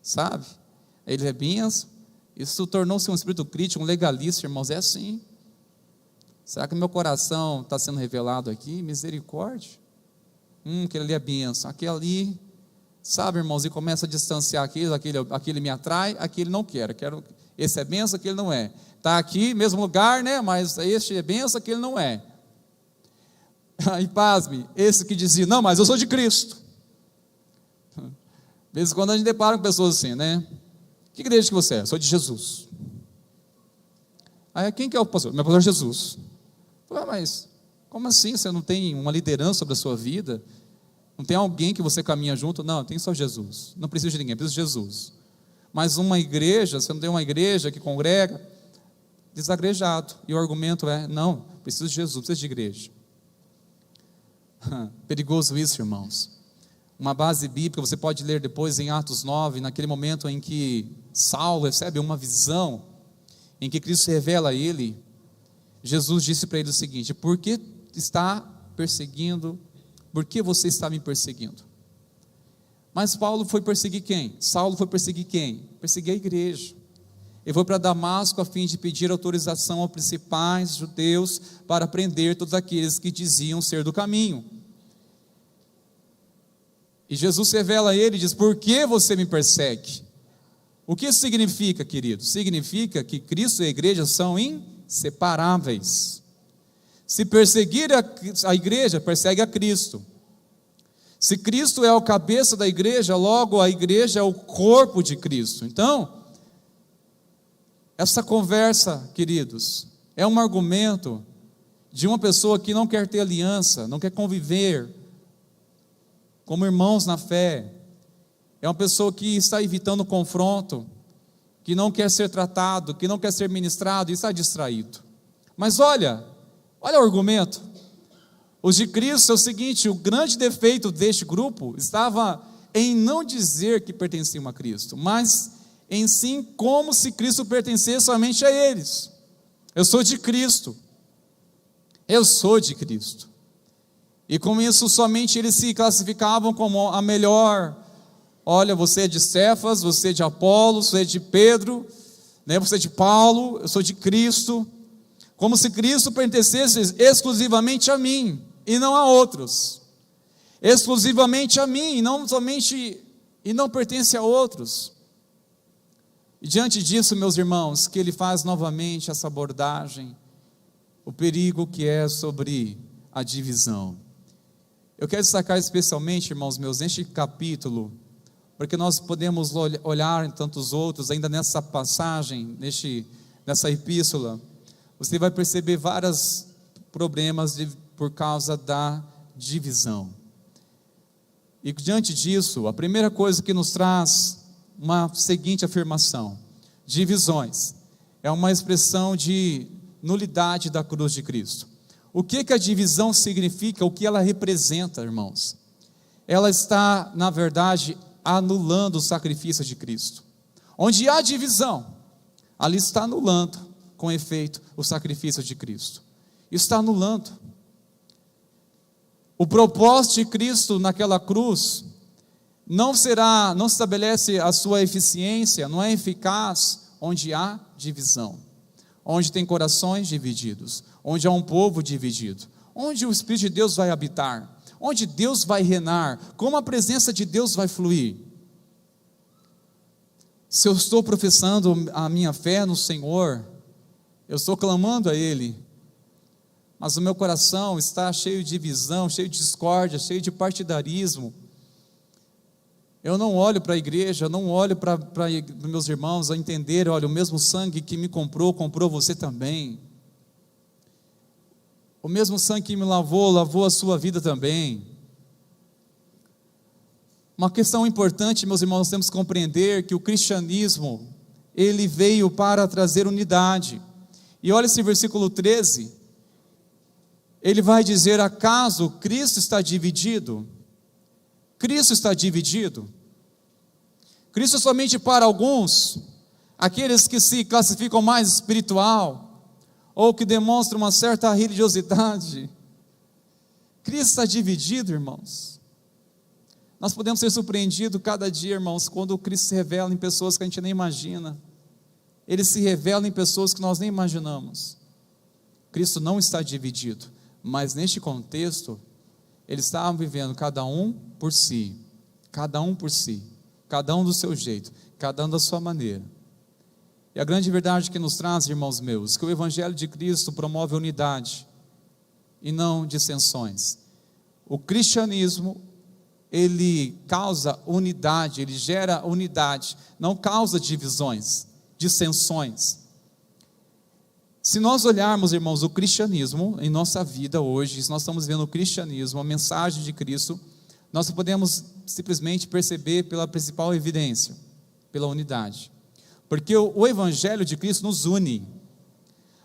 Sabe? Ele é benção. Isso tornou-se um espírito crítico, um legalista, irmãos. É assim. Será que meu coração está sendo revelado aqui? Misericórdia. Aquele ali é benção. Aquele ali, sabe, irmãos, e começa a distanciar aquele me atrai, aquele não quero. Esse é benção, aquele não é. Está aqui, mesmo lugar, né? Mas este é benção, aquele não é. E pasme, esse que dizia, não, mas eu sou de Cristo. De vez em quando a gente depara com pessoas assim, né? Que igreja que você é? Eu sou de Jesus. Aí quem que é o pastor? Meu pastor é Jesus. Mas como assim? Você não tem uma liderança sobre a sua vida? Não tem alguém que você caminha junto? Não, tem só Jesus. Não precisa de ninguém, precisa de Jesus. Mas uma igreja, você não tem uma igreja que congrega, desagrejado. E o argumento é, não, preciso de Jesus, preciso de igreja. Perigoso isso, irmãos. Uma base bíblica, você pode ler depois em Atos 9, naquele momento em que Saulo recebe uma visão, em que Cristo revela a ele. Jesus disse para ele o seguinte: por que está perseguindo? Por que você está me perseguindo? Mas Paulo foi perseguir quem? Saulo foi perseguir quem? Perseguir a igreja. Ele foi para Damasco a fim de pedir autorização aos principais judeus para prender todos aqueles que diziam ser do caminho. E Jesus revela a ele e diz: por que você me persegue? O que isso significa, querido? Significa que Cristo e a igreja são inseparáveis. Se perseguir a igreja, persegue a Cristo. Se Cristo é o cabeça da igreja, logo a igreja é o corpo de Cristo. Então, essa conversa, queridos, é um argumento de uma pessoa que não quer ter aliança, não quer conviver como irmãos na fé. É uma pessoa que está evitando confronto, que não quer ser tratado, que não quer ser ministrado e está distraído. Mas olha o argumento. Os de Cristo é o seguinte: o grande defeito deste grupo estava em não dizer que pertenciam a Cristo, mas em sim como se Cristo pertencesse somente a eles. Eu sou de Cristo. Eu sou de Cristo. E com isso somente eles se classificavam como a melhor. Olha, você é de Cefas, você é de Apolo, você é de Pedro, né? Você é de Paulo, eu sou de Cristo. Como se Cristo pertencesse exclusivamente a mim e não a outros. Exclusivamente a mim e não pertence a outros. E diante disso, meus irmãos, que ele faz novamente essa abordagem, o perigo que é sobre a divisão. Eu quero destacar especialmente, irmãos meus, neste capítulo, porque nós podemos olhar em tantos outros, ainda nessa passagem, nessa epístola, você vai perceber vários problemas por causa da divisão. E diante disso, a primeira coisa que nos traz uma seguinte afirmação: divisões é uma expressão de nulidade da cruz de Cristo. O que a divisão significa, o que ela representa, irmãos? Ela está, na verdade, anulando o sacrifício de Cristo. Onde há divisão, ali está anulando, com efeito, o sacrifício de Cristo. Está anulando. O propósito de Cristo naquela cruz não se estabelece a sua eficiência, não é eficaz onde há divisão, onde tem corações divididos, onde há um povo dividido, onde o Espírito de Deus vai habitar, onde Deus vai reinar, como a presença de Deus vai fluir. Se eu estou professando a minha fé no Senhor, eu estou clamando a Ele, mas o meu coração está cheio de divisão, cheio de discórdia, cheio de partidarismo. Eu não olho para a igreja, eu não olho para meus irmãos a entender: olha, o mesmo sangue que me comprou você também. O mesmo sangue que me lavou a sua vida também. Uma questão importante, meus irmãos, nós temos que compreender que o cristianismo, ele veio para trazer unidade. E olha esse versículo 13, ele vai dizer: acaso Cristo está dividido? Cristo está dividido? Cristo somente para alguns, aqueles que se classificam mais espiritual, ou que demonstram uma certa religiosidade. Cristo está dividido, irmãos. Nós podemos ser surpreendidos cada dia, irmãos, quando Cristo se revela em pessoas que a gente nem imagina. Ele se revela em pessoas que nós nem imaginamos. Cristo não está dividido, mas neste contexto, eles estavam vivendo cada um por si, cada um por si, cada um do seu jeito, cada um da sua maneira. E a grande verdade que nos traz, irmãos meus, que o Evangelho de Cristo promove unidade e não dissensões. O cristianismo, ele causa unidade, ele gera unidade, não causa divisões, dissensões. Se nós olharmos, irmãos, o cristianismo em nossa vida hoje, se nós estamos vendo o cristianismo, a mensagem de Cristo, nós podemos simplesmente perceber pela principal evidência, pela unidade. Porque o Evangelho de Cristo nos une.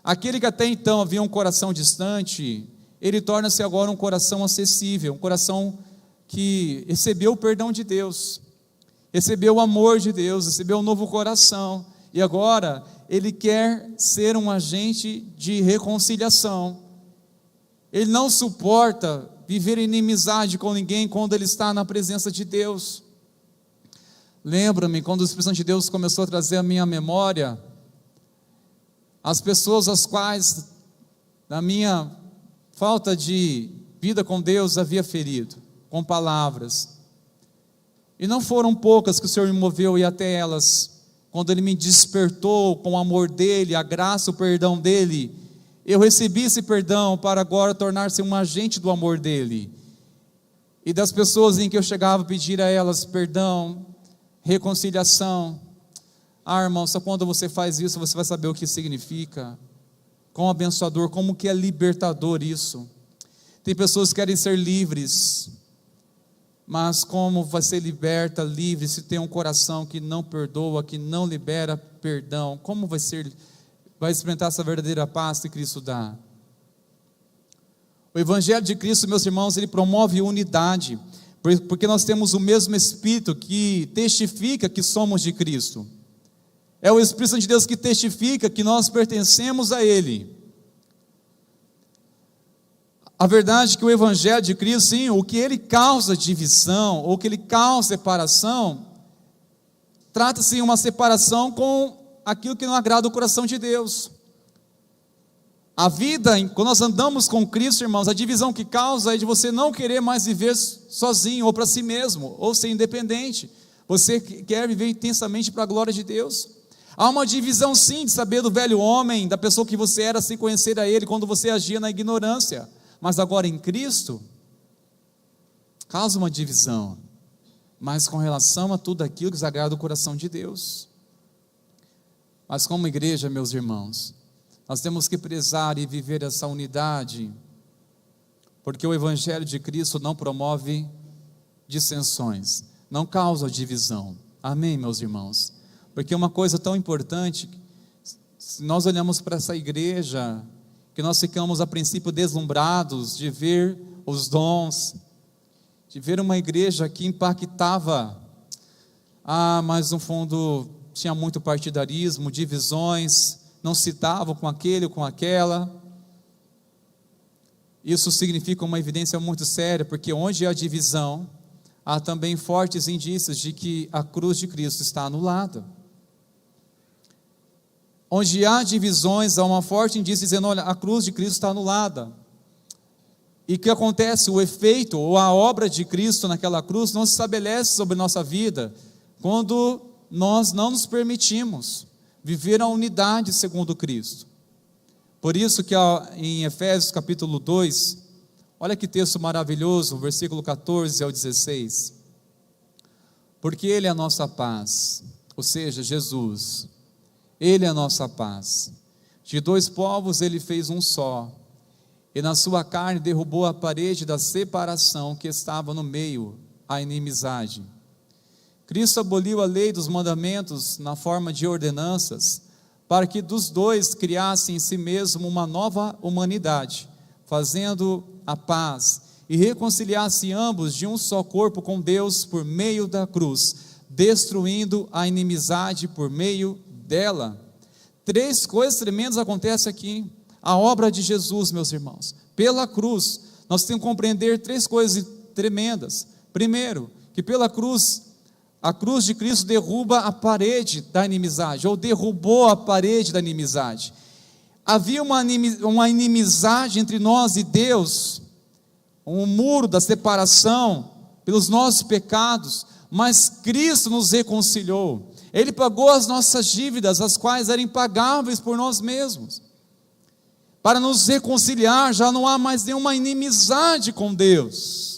Aquele que até então havia um coração distante, ele torna-se agora um coração acessível, um coração que recebeu o perdão de Deus, recebeu o amor de Deus, recebeu um novo coração, e agora ele quer ser um agente de reconciliação. Ele não suporta viver em inimizade com ninguém quando ele está na presença de Deus. Lembra-me quando o Espírito Santo de Deus começou a trazer à minha memória as pessoas as quais, na minha falta de vida com Deus, havia ferido com palavras. E não foram poucas que o Senhor me moveu a ir até elas. Quando Ele me despertou com o amor dEle, a graça, o perdão dEle, eu recebi esse perdão para agora tornar-se um agente do amor dEle. E das pessoas em que eu chegava a pedir a elas perdão, reconciliação. Irmão, só quando você faz isso, você vai saber o que significa. Quão abençoador, como que é libertador isso. Tem pessoas que querem ser livres, mas como vai ser liberta, livre, se tem um coração que não perdoa, que não libera perdão? Como vai experimentar essa verdadeira paz que Cristo dá? O Evangelho de Cristo, meus irmãos, ele promove unidade, porque nós temos o mesmo Espírito que testifica que somos de Cristo. É o Espírito Santo de Deus que testifica que nós pertencemos a Ele. A verdade é que o Evangelho de Cristo, sim, o que ele causa divisão, ou o que ele causa separação, trata-se de uma separação com aquilo que não agrada o coração de Deus. A vida, quando nós andamos com Cristo, irmãos, a divisão que causa é de você não querer mais viver sozinho, ou para si mesmo, ou ser independente. Você quer viver intensamente para a glória de Deus. Há uma divisão, sim, de saber do velho homem, da pessoa que você era, sem conhecer a Ele, quando você agia na ignorância. Mas agora em Cristo, causa uma divisão, mas com relação a tudo aquilo que desagrada o coração de Deus. Mas como igreja, meus irmãos, nós temos que prezar e viver essa unidade, porque o Evangelho de Cristo não promove dissensões, não causa divisão. Amém, meus irmãos? Porque uma coisa tão importante, se nós olhamos para essa igreja, que nós ficamos a princípio deslumbrados de ver os dons, de ver uma igreja que impactava, mas no fundo tinha muito partidarismo, divisões, não se davam com aquele ou com aquela. Isso significa uma evidência muito séria, porque onde há divisão, há também fortes indícios de que a cruz de Cristo está anulada. Onde há divisões, há uma forte indício dizendo, olha, a cruz de Cristo está anulada. E o que acontece? O efeito ou a obra de Cristo naquela cruz não se estabelece sobre nossa vida quando nós não nos permitimos viver a unidade segundo Cristo. Por isso que em Efésios capítulo 2, olha que texto maravilhoso, versículo 14 ao 16. Porque Ele é a nossa paz, ou seja, Jesus, Ele é a nossa paz. De dois povos Ele fez um só, e na sua carne derrubou a parede da separação que estava no meio, a inimizade. Cristo aboliu a lei dos mandamentos na forma de ordenanças, para que dos dois criasse em si mesmo uma nova humanidade, fazendo a paz, e reconciliasse ambos de um só corpo com Deus por meio da cruz, destruindo a inimizade por meio dela. 3 coisas tremendas acontecem aqui. A obra de Jesus, meus irmãos, pela cruz, nós temos que compreender 3 coisas tremendas. Primeiro, que pela cruz, a cruz de Cristo derruba a parede da inimizade, ou derrubou a parede da inimizade. Havia uma inimizade entre nós e Deus, um muro da separação pelos nossos pecados, mas Cristo nos reconciliou. Ele pagou as nossas dívidas, as quais eram impagáveis por nós mesmos. Para nos reconciliar, já não há mais nenhuma inimizade com Deus.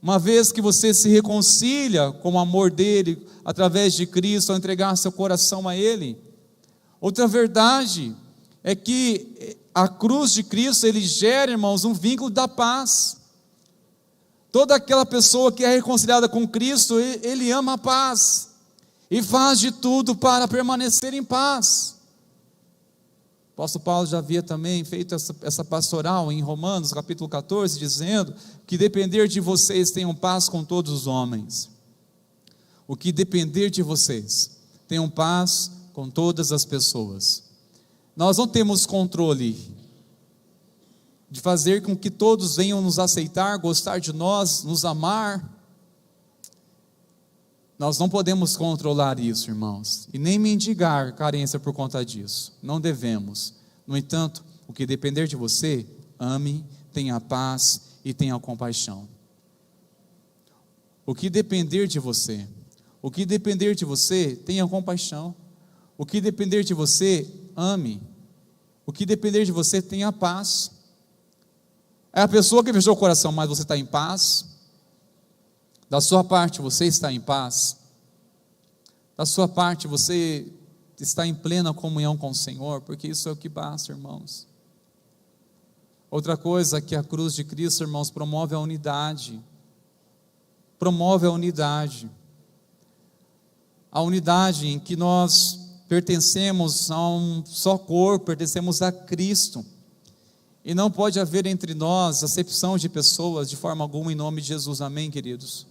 Uma vez que você se reconcilia com o amor dele, através de Cristo, ao entregar seu coração a Ele. Outra verdade é que a cruz de Cristo, ele gera, irmãos, um vínculo da paz. Toda aquela pessoa que é reconciliada com Cristo, ele ama a paz, e faz de tudo para permanecer em paz. O apóstolo Paulo já havia também feito essa pastoral em Romanos, capítulo 14, dizendo que depender de vocês tenham paz com todos os homens. O que depender de vocês, tenham paz com todas as pessoas. Nós não temos controle de fazer com que todos venham nos aceitar, gostar de nós, nos amar. Nós não podemos controlar isso, irmãos, e nem mendigar carência por conta disso, não devemos. No entanto, o que depender de você, ame, tenha paz e tenha compaixão. O que depender de você, tenha compaixão. O que depender de você, ame. O que depender de você, tenha paz. É a pessoa que fechou o coração, mas você está em paz? Da sua parte você está em paz? Da sua parte você está em plena comunhão com o Senhor? Porque isso é o que basta, irmãos. Outra coisa que a cruz de Cristo, irmãos, promove a unidade. Promove a unidade. A unidade em que nós pertencemos a um só corpo, pertencemos a Cristo. E não pode haver entre nós acepção de pessoas de forma alguma, em nome de Jesus, amém, queridos?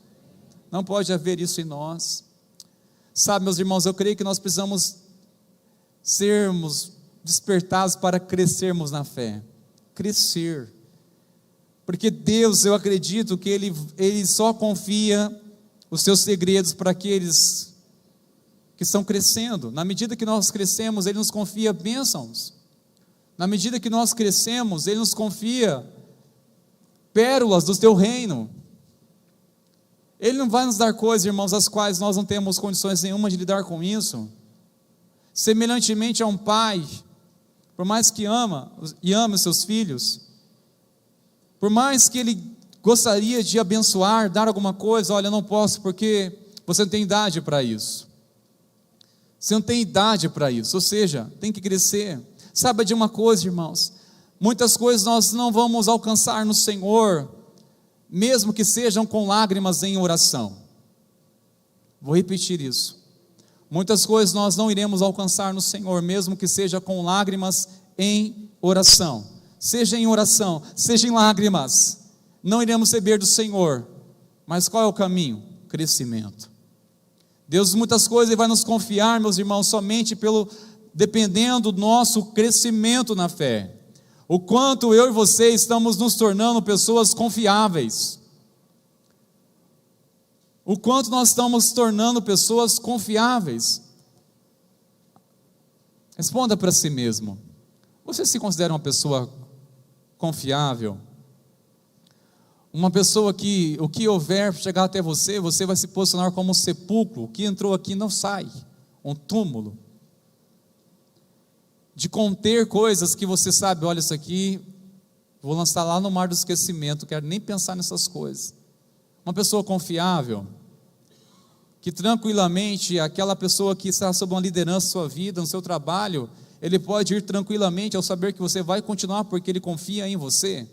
Não pode haver isso em nós. Sabe, meus irmãos, eu creio que nós precisamos sermos despertados para crescermos na fé. Crescer. Porque Deus, eu acredito que Ele só confia os seus segredos para aqueles que estão crescendo. Na medida que nós crescemos, Ele nos confia bênçãos. Na medida que nós crescemos, Ele nos confia pérolas do teu reino. Ele não vai nos dar coisas, irmãos, as quais nós não temos condições nenhuma de lidar com isso. Semelhantemente a um pai, por mais que ame os seus filhos, por mais que ele gostaria de abençoar, dar alguma coisa, olha, eu não posso porque você não tem idade para isso. Você não tem idade para isso, ou seja, tem que crescer. Saiba de uma coisa, irmãos, muitas coisas nós não vamos alcançar no Senhor, mesmo que sejam com lágrimas em oração. Vou repetir isso. Muitas coisas nós não iremos alcançar no Senhor, mesmo que seja com lágrimas em oração. Seja em oração, seja em lágrimas. Não iremos receber do Senhor. Mas qual é o caminho? Crescimento. Deus, muitas coisas Ele vai nos confiar, meus irmãos, somente dependendo do nosso crescimento na fé. O quanto eu e você estamos nos tornando pessoas confiáveis. O quanto nós estamos tornando pessoas confiáveis. Responda para si mesmo. Você se considera uma pessoa confiável? Uma pessoa que o que houver chegar até você, você vai se posicionar como um sepulcro. O que entrou aqui não sai. Um túmulo. De conter coisas que você sabe, olha, isso aqui, vou lançar lá no mar do esquecimento, quero nem pensar nessas coisas. Uma pessoa confiável, que tranquilamente, aquela pessoa que está sob uma liderança na sua vida, no seu trabalho, ele pode ir tranquilamente ao saber que você vai continuar porque ele confia em você.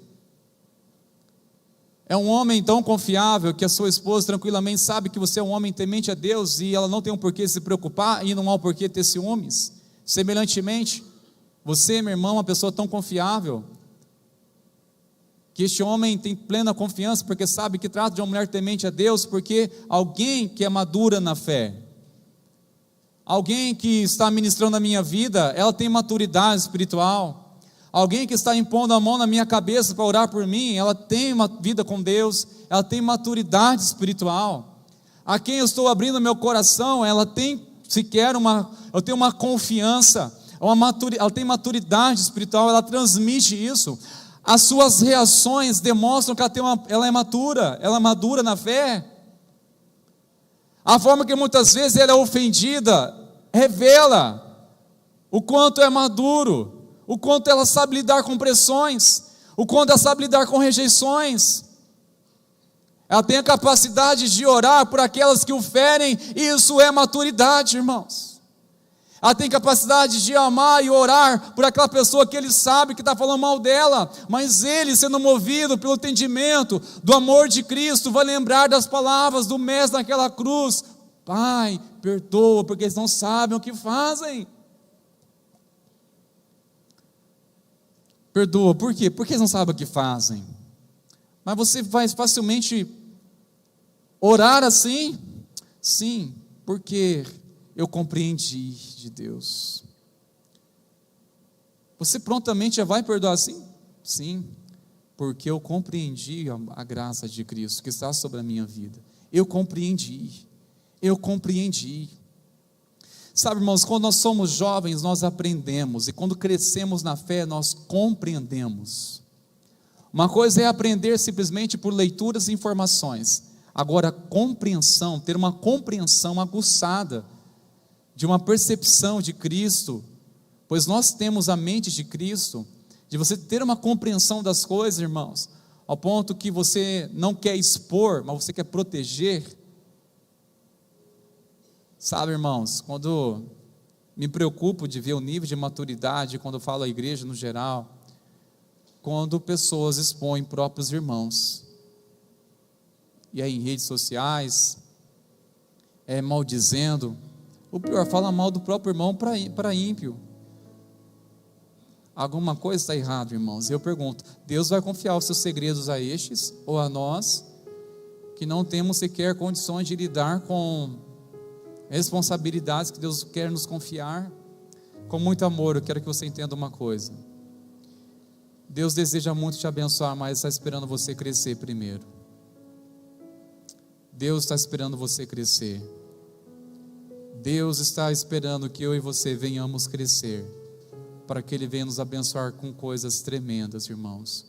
É um homem tão confiável que a sua esposa tranquilamente sabe que você é um homem temente a Deus e ela não tem um porquê se preocupar e não há um porquê ter ciúmes. Semelhantemente, você, meu irmão, é uma pessoa tão confiável que este homem tem plena confiança porque sabe que trata de uma mulher temente a Deus, porque alguém que é madura na fé, alguém que está ministrando a minha vida, ela tem maturidade espiritual. Alguém que está impondo a mão na minha cabeça para orar por mim, ela tem uma vida com Deus, ela tem maturidade espiritual. A quem eu estou abrindo meu coração, ela tem eu tenho uma confiança, ela tem maturidade espiritual, ela transmite isso. As suas reações demonstram que ela é madura na fé. A forma que muitas vezes ela é ofendida, revela o quanto é maduro, o quanto ela sabe lidar com pressões, o quanto ela sabe lidar com rejeições. Ela tem a capacidade de orar por aquelas que o ferem, e isso é maturidade, irmãos. Ela tem capacidade de amar e orar por aquela pessoa que ele sabe que está falando mal dela, mas ele, sendo movido pelo entendimento do amor de Cristo, vai lembrar das palavras do Mestre naquela cruz: Pai, perdoa, porque eles não sabem o que fazem. Perdoa, por quê? Porque eles não sabem o que fazem. Mas você vai facilmente orar assim? Sim, porque eu compreendi de Deus. Você prontamente já vai perdoar assim? Sim, porque eu compreendi a graça de Cristo que está sobre a minha vida. Eu compreendi. Sabe, irmãos, quando nós somos jovens, nós aprendemos, e quando crescemos na fé, nós compreendemos. Uma coisa é aprender simplesmente por leituras e informações. Agora, compreensão, ter uma compreensão aguçada, de uma percepção de Cristo, pois nós temos a mente de Cristo, de você ter uma compreensão das coisas, irmãos, ao ponto que você não quer expor, mas você quer proteger. Sabe, irmãos, quando me preocupo de ver o nível de maturidade, quando eu falo à igreja no geral, quando pessoas expõem próprios irmãos, e aí em redes sociais, maldizendo, o pior, fala mal do próprio irmão para ímpio. Alguma coisa está errada, irmãos. Eu pergunto, Deus vai confiar os seus segredos a estes, ou a nós, que não temos sequer condições de lidar com responsabilidades que Deus quer nos confiar? Com muito amor, eu quero que você entenda uma coisa. Deus deseja muito te abençoar, mas está esperando você crescer primeiro. Deus está esperando você crescer. Deus está esperando que eu e você venhamos crescer, para que Ele venha nos abençoar com coisas tremendas, irmãos.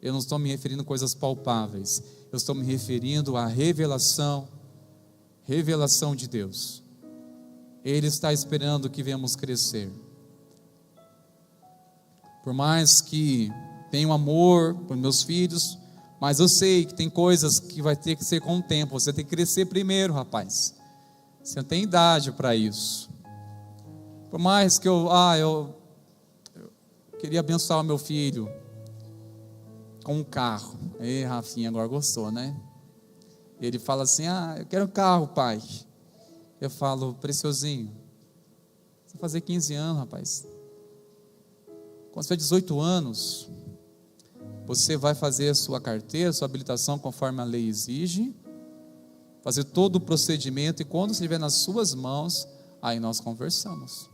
Eu não estou me referindo a coisas palpáveis, eu estou me referindo à revelação de Deus. Ele está esperando que venhamos crescer. Por mais que tenha um amor por meus filhos, mas eu sei que tem coisas que vai ter que ser com o tempo. Você tem que crescer primeiro, rapaz. Você não tem idade para isso. Por mais que eu queria abençoar o meu filho com um carro. Ei, Rafinha, agora gostou, né? Ele fala assim: eu quero um carro, pai. eu falo: Preciosinho, você vai fazer 15 anos, rapaz. Quando você tiver 18 anos, você vai fazer a sua carteira, sua habilitação conforme a lei exige, fazer todo o procedimento, e quando estiver nas suas mãos, aí nós conversamos.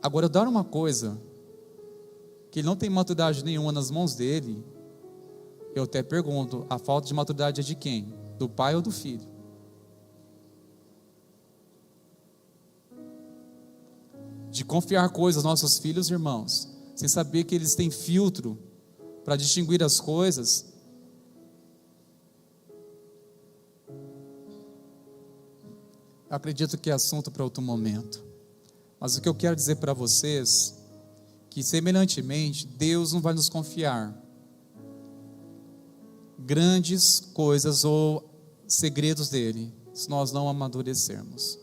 Agora, eu dar uma coisa, que ele não tem maturidade nenhuma nas mãos dele, eu até pergunto: a falta de maturidade é de quem? Do pai ou do filho? De confiar coisas aos nossos filhos, irmãos, sem saber que eles têm filtro para distinguir as coisas. Eu acredito que é assunto para outro momento. Mas o que eu quero dizer para vocês, que semelhantemente, Deus não vai nos confiar grandes coisas ou segredos dele, se nós não amadurecermos.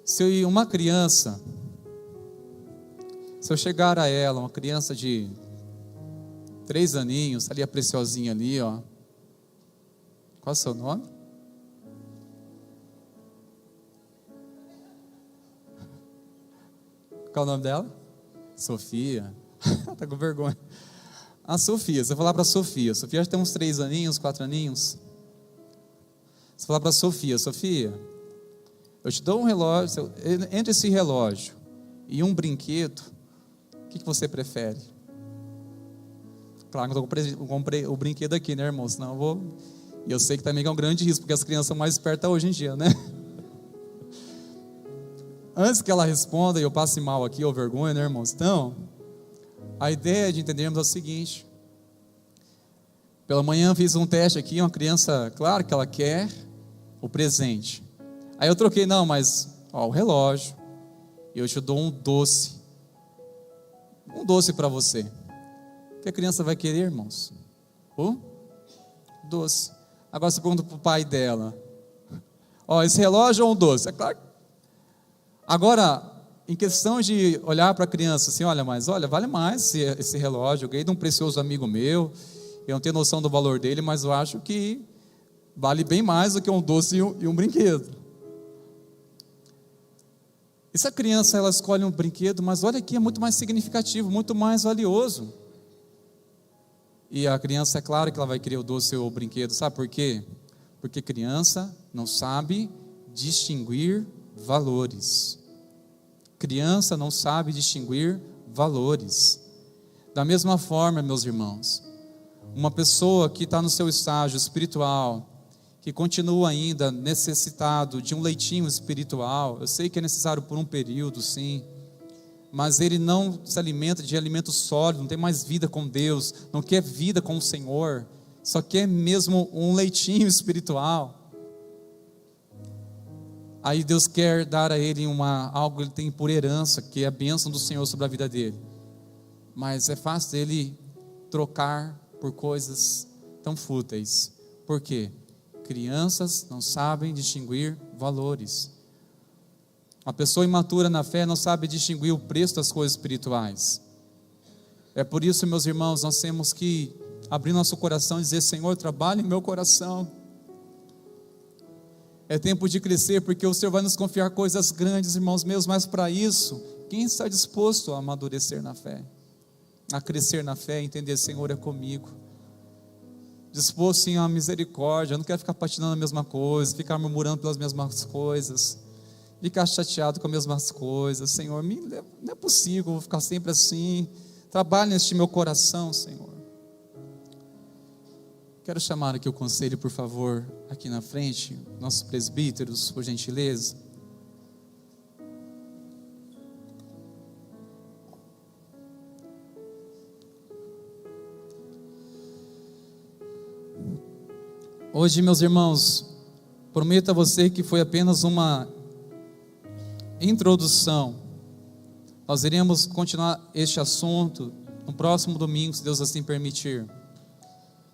Se uma criança, se eu chegar a ela, uma criança de 3 aninhos, ali a Preciosinha ali, ó. Qual é o seu nome? Qual é o nome dela? Sofia. Tá com vergonha. A Sofia, você falar para a Sofia já tem uns 3 aninhos, 4 aninhos. Você falar para a Sofia: Sofia, eu te dou um relógio, entre esse relógio e um brinquedo, o que você prefere? Claro que eu comprei o brinquedo aqui, né, irmão? Senão eu vou. E eu sei que também é um grande risco, porque as crianças são mais espertas hoje em dia, né? Antes que ela responda e eu passe mal aqui, ou vergonha, né, irmãos? Então, a ideia de entendermos é o seguinte: pela manhã fiz um teste aqui, uma criança, claro que ela quer o presente. Aí eu troquei: não, mas ó, o relógio, eu te dou um doce para você. O que a criança vai querer, irmãos? O doce. Agora você pergunta para o pai dela: ó, esse relógio ou um doce? É claro. Agora, em questão de olhar para a criança assim: olha, mas olha, vale mais esse relógio, eu ganhei de um precioso amigo meu, eu não tenho noção do valor dele, mas eu acho que vale bem mais do que um doce e um brinquedo. E se a criança ela escolhe um brinquedo, mas olha aqui, é muito mais significativo, muito mais valioso. E a criança, é claro que ela vai querer o doce ou o brinquedo, sabe por quê? Porque criança não sabe distinguir valores. Criança não sabe distinguir valores. Da mesma forma, meus irmãos, uma pessoa que está no seu estágio espiritual, que continua ainda necessitado de um leitinho espiritual, eu sei que é necessário por um período, sim, mas ele não se alimenta de alimento sólido, não tem mais vida com Deus, não quer vida com o Senhor, só quer mesmo um leitinho espiritual. Aí Deus quer dar a ele algo que ele tem por herança, que é a bênção do Senhor sobre a vida dele. Mas é fácil dele trocar por coisas tão fúteis. Por quê? Crianças não sabem distinguir valores. Uma pessoa imatura na fé não sabe distinguir o preço das coisas espirituais. É por isso, meus irmãos, nós temos que abrir nosso coração e dizer: Senhor, trabalhe em meu coração. É tempo de crescer, porque o Senhor vai nos confiar coisas grandes, irmãos meus, mas para isso, quem está disposto a amadurecer na fé? A crescer na fé, entender: Senhor, é comigo. Disposto sim à misericórdia, eu não quero ficar patinando a mesma coisa, ficar murmurando pelas mesmas coisas, ficar chateado com as mesmas coisas. Senhor, não é possível, eu vou ficar sempre assim. Trabalhe neste meu coração, Senhor. Quero chamar aqui o conselho, por favor, aqui na frente, nossos presbíteros, por gentileza. Hoje, meus irmãos, prometo a você que foi apenas uma introdução. Nós iremos continuar este assunto no próximo domingo, se Deus assim permitir.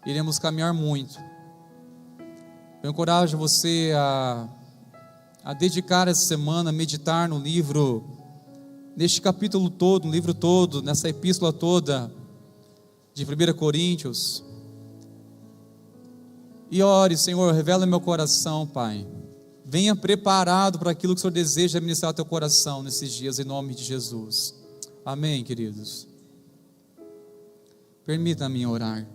Iremos caminhar muito. Eu encorajo você a dedicar essa semana, a meditar no livro, neste capítulo todo, no livro todo, nessa epístola toda de 1 Coríntios. E ore, Senhor, revela meu coração, Pai. Venha preparado para aquilo que o Senhor deseja ministrar ao teu coração nesses dias, em nome de Jesus. Amém, queridos. Permita-me orar.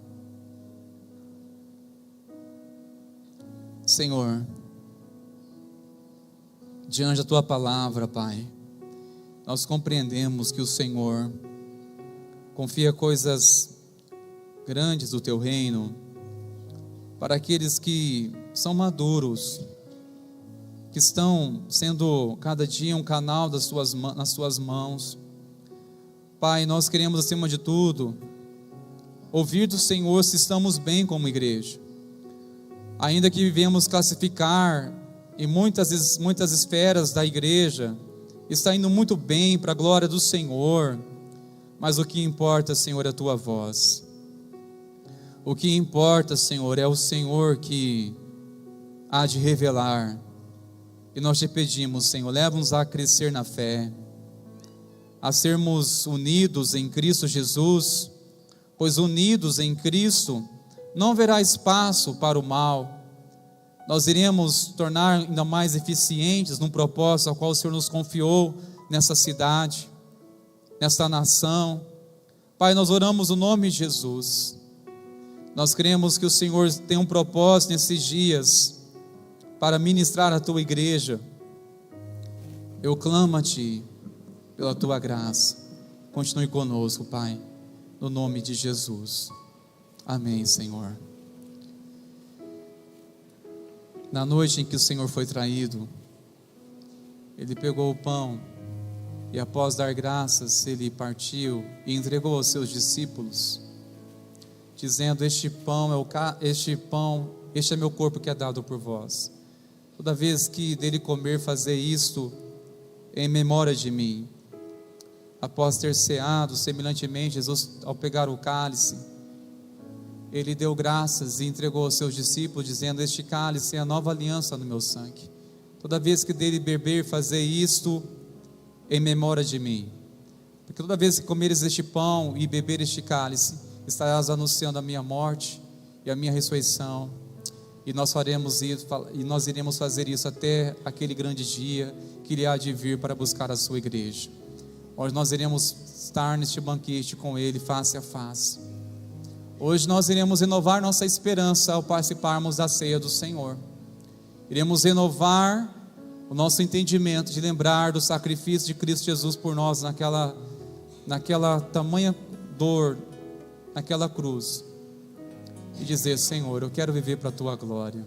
Senhor, diante da tua palavra, Pai, nós compreendemos que o Senhor confia coisas grandes do teu reino para aqueles que são maduros, que estão sendo cada dia um canal nas suas mãos. Pai, nós queremos acima de tudo ouvir do Senhor se estamos bem como igreja, ainda que vivemos classificar em muitas esferas da igreja, está indo muito bem para a glória do Senhor, mas o que importa, Senhor, é a tua voz. O que importa, Senhor, é o Senhor que há de revelar. E nós te pedimos, Senhor, leva-nos a crescer na fé, a sermos unidos em Cristo Jesus, pois unidos em Cristo não haverá espaço para o mal. Nós iremos tornar ainda mais eficientes no propósito ao qual o Senhor nos confiou nessa cidade, nesta nação. Pai, nós oramos no nome de Jesus. Nós cremos que o Senhor tem um propósito nesses dias para ministrar a tua igreja. Eu clamo a ti pela tua graça. Continue conosco, Pai, no nome de Jesus. Amém, Senhor. Na noite em que o Senhor foi traído, Ele pegou o pão e, após dar graças, Ele partiu e entregou aos seus discípulos, dizendo: este é meu corpo que é dado por vós. Toda vez que dele comer, fazer isto em memória de mim. Após ter ceado, semelhantemente, Jesus, ao pegar o cálice, Ele deu graças e entregou aos seus discípulos, dizendo: este cálice é a nova aliança no meu sangue. Toda vez que dele beber, fazer isto em memória de mim. Porque toda vez que comeres este pão e beber este cálice, estarás anunciando a minha morte e a minha ressurreição. E nós iremos fazer isso até aquele grande dia que Ele há de vir para buscar a sua igreja, onde nós iremos estar neste banquete com Ele face a face. Hoje nós iremos renovar nossa esperança ao participarmos da ceia do Senhor. Iremos renovar o nosso entendimento de lembrar do sacrifício de Cristo Jesus por nós naquela tamanha dor, naquela cruz, e dizer: Senhor, eu quero viver para a tua glória.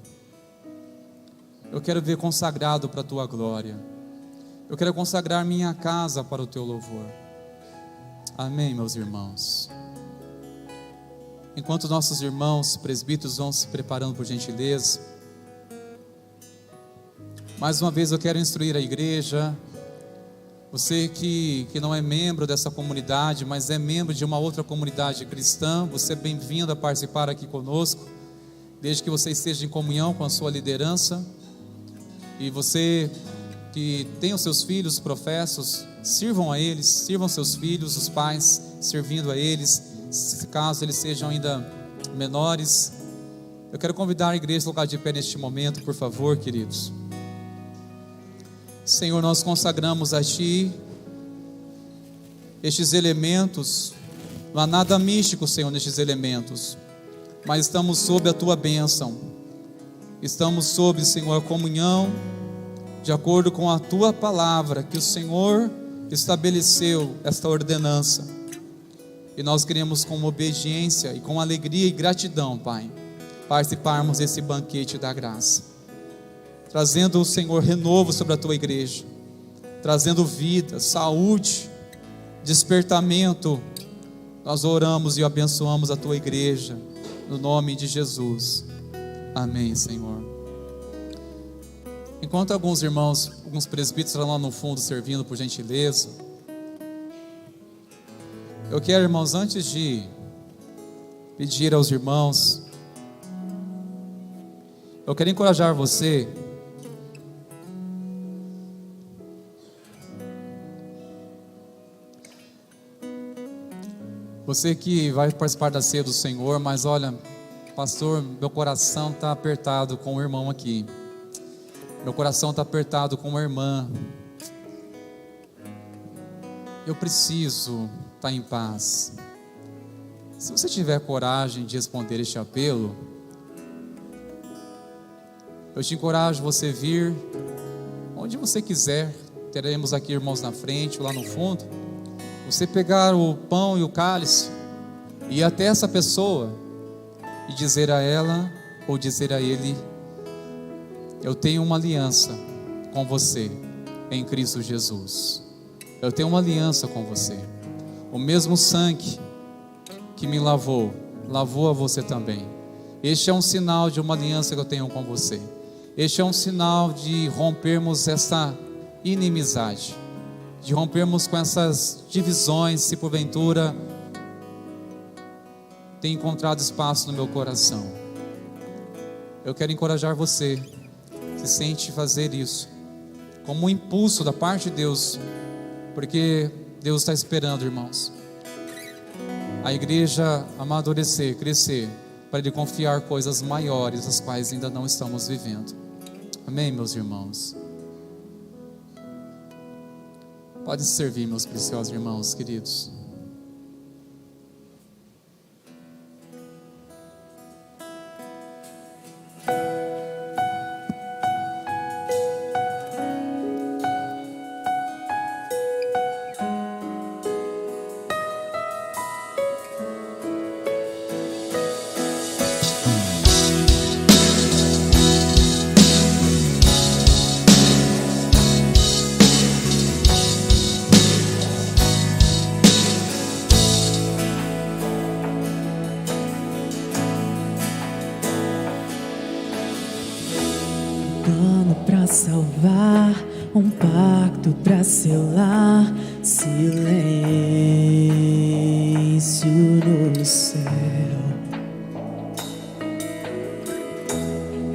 Eu quero viver consagrado para a tua glória. Eu quero consagrar minha casa para o teu louvor. Amém, meus irmãos. Enquanto nossos irmãos presbíteros vão se preparando, por gentileza, mais uma vez eu quero instruir a igreja. Você que não é membro dessa comunidade, mas é membro de uma outra comunidade cristã, você é bem-vindo a participar aqui conosco, desde que você esteja em comunhão com a sua liderança. E você que tem os seus filhos professos, sirvam a eles, sirvam seus filhos, os pais servindo a eles, caso eles sejam ainda menores. Eu quero convidar a igreja a colocar de pé neste momento, por favor, queridos. Senhor, nós consagramos a Ti estes elementos. Não há nada místico, Senhor, nestes elementos, mas estamos sob a Tua bênção. Estamos sob, Senhor, a comunhão, de acordo com a Tua palavra, que o Senhor estabeleceu esta ordenança. E nós queremos, com obediência e com alegria e gratidão, Pai, participarmos desse banquete da graça, trazendo, o Senhor, renovo sobre a Tua igreja, trazendo vida, saúde, despertamento. Nós oramos e abençoamos a Tua igreja, no nome de Jesus. Amém, Senhor. Enquanto alguns irmãos, alguns presbíteros estão lá no fundo servindo, por gentileza, eu quero, irmãos, antes de pedir aos irmãos, eu quero encorajar você que vai participar da ceia do Senhor, mas olha, pastor, meu coração está apertado com o irmão aqui. Meu coração está apertado com uma irmã. Eu preciso estar em paz. Se você tiver coragem de responder este apelo, eu te encorajo você vir onde você quiser. Teremos aqui irmãos na frente ou lá no fundo. Você pegar o pão e o cálice e ir até essa pessoa e dizer a ela ou dizer a ele: eu tenho uma aliança com você em Cristo Jesus. Eu tenho uma aliança com você. O mesmo sangue que me lavou, lavou a você também. Este é um sinal de uma aliança que eu tenho com você. Este é um sinal de rompermos essa inimizade, de rompermos com essas divisões, se porventura tem encontrado espaço no meu coração. Eu quero encorajar você, se sente fazer isso, como um impulso da parte de Deus, porque Deus está esperando, irmãos, a igreja amadurecer, crescer, para Ele confiar coisas maiores, as quais ainda não estamos vivendo. Amém, meus irmãos? Pode servir, meus preciosos irmãos queridos. Pra salvar, um pacto pra selar, silêncio no céu.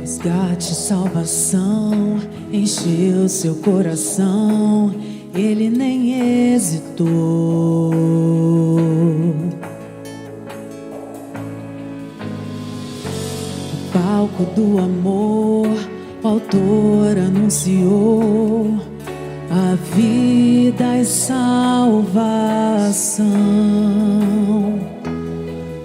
Resgate, salvação, encheu seu coração, ele nem hesitou. No palco do amor, o autor anunciou a vida e salvação.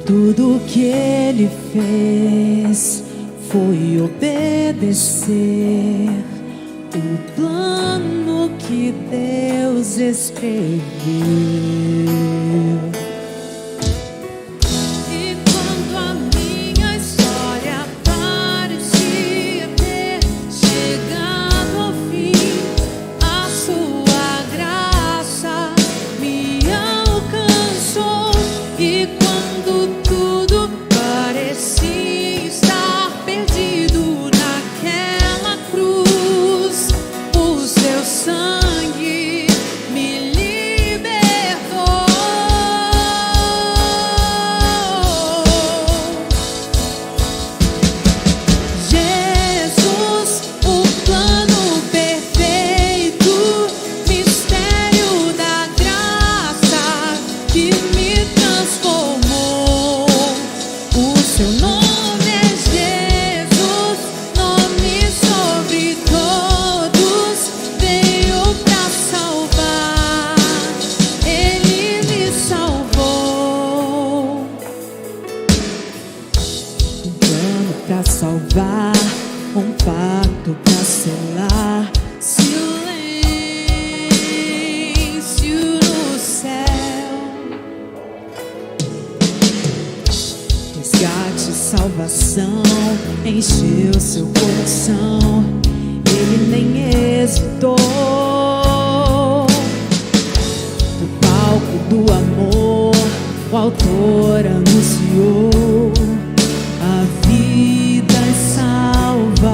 Tudo que ele fez foi obedecer o plano que Deus escreveu. Pra salvar, um pacto pra selar, silêncio no céu. Resgate, salvação, encheu seu coração, ele nem hesitou. No palco do amor, o autor anunciou a vida e salvação.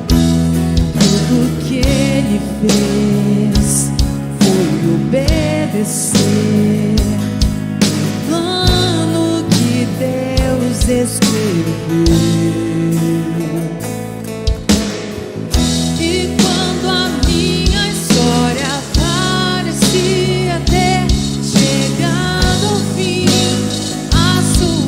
Tudo que ele fez foi obedecer o plano que Deus escreveu. E quando a minha história parecia ter chegado ao fim, a sua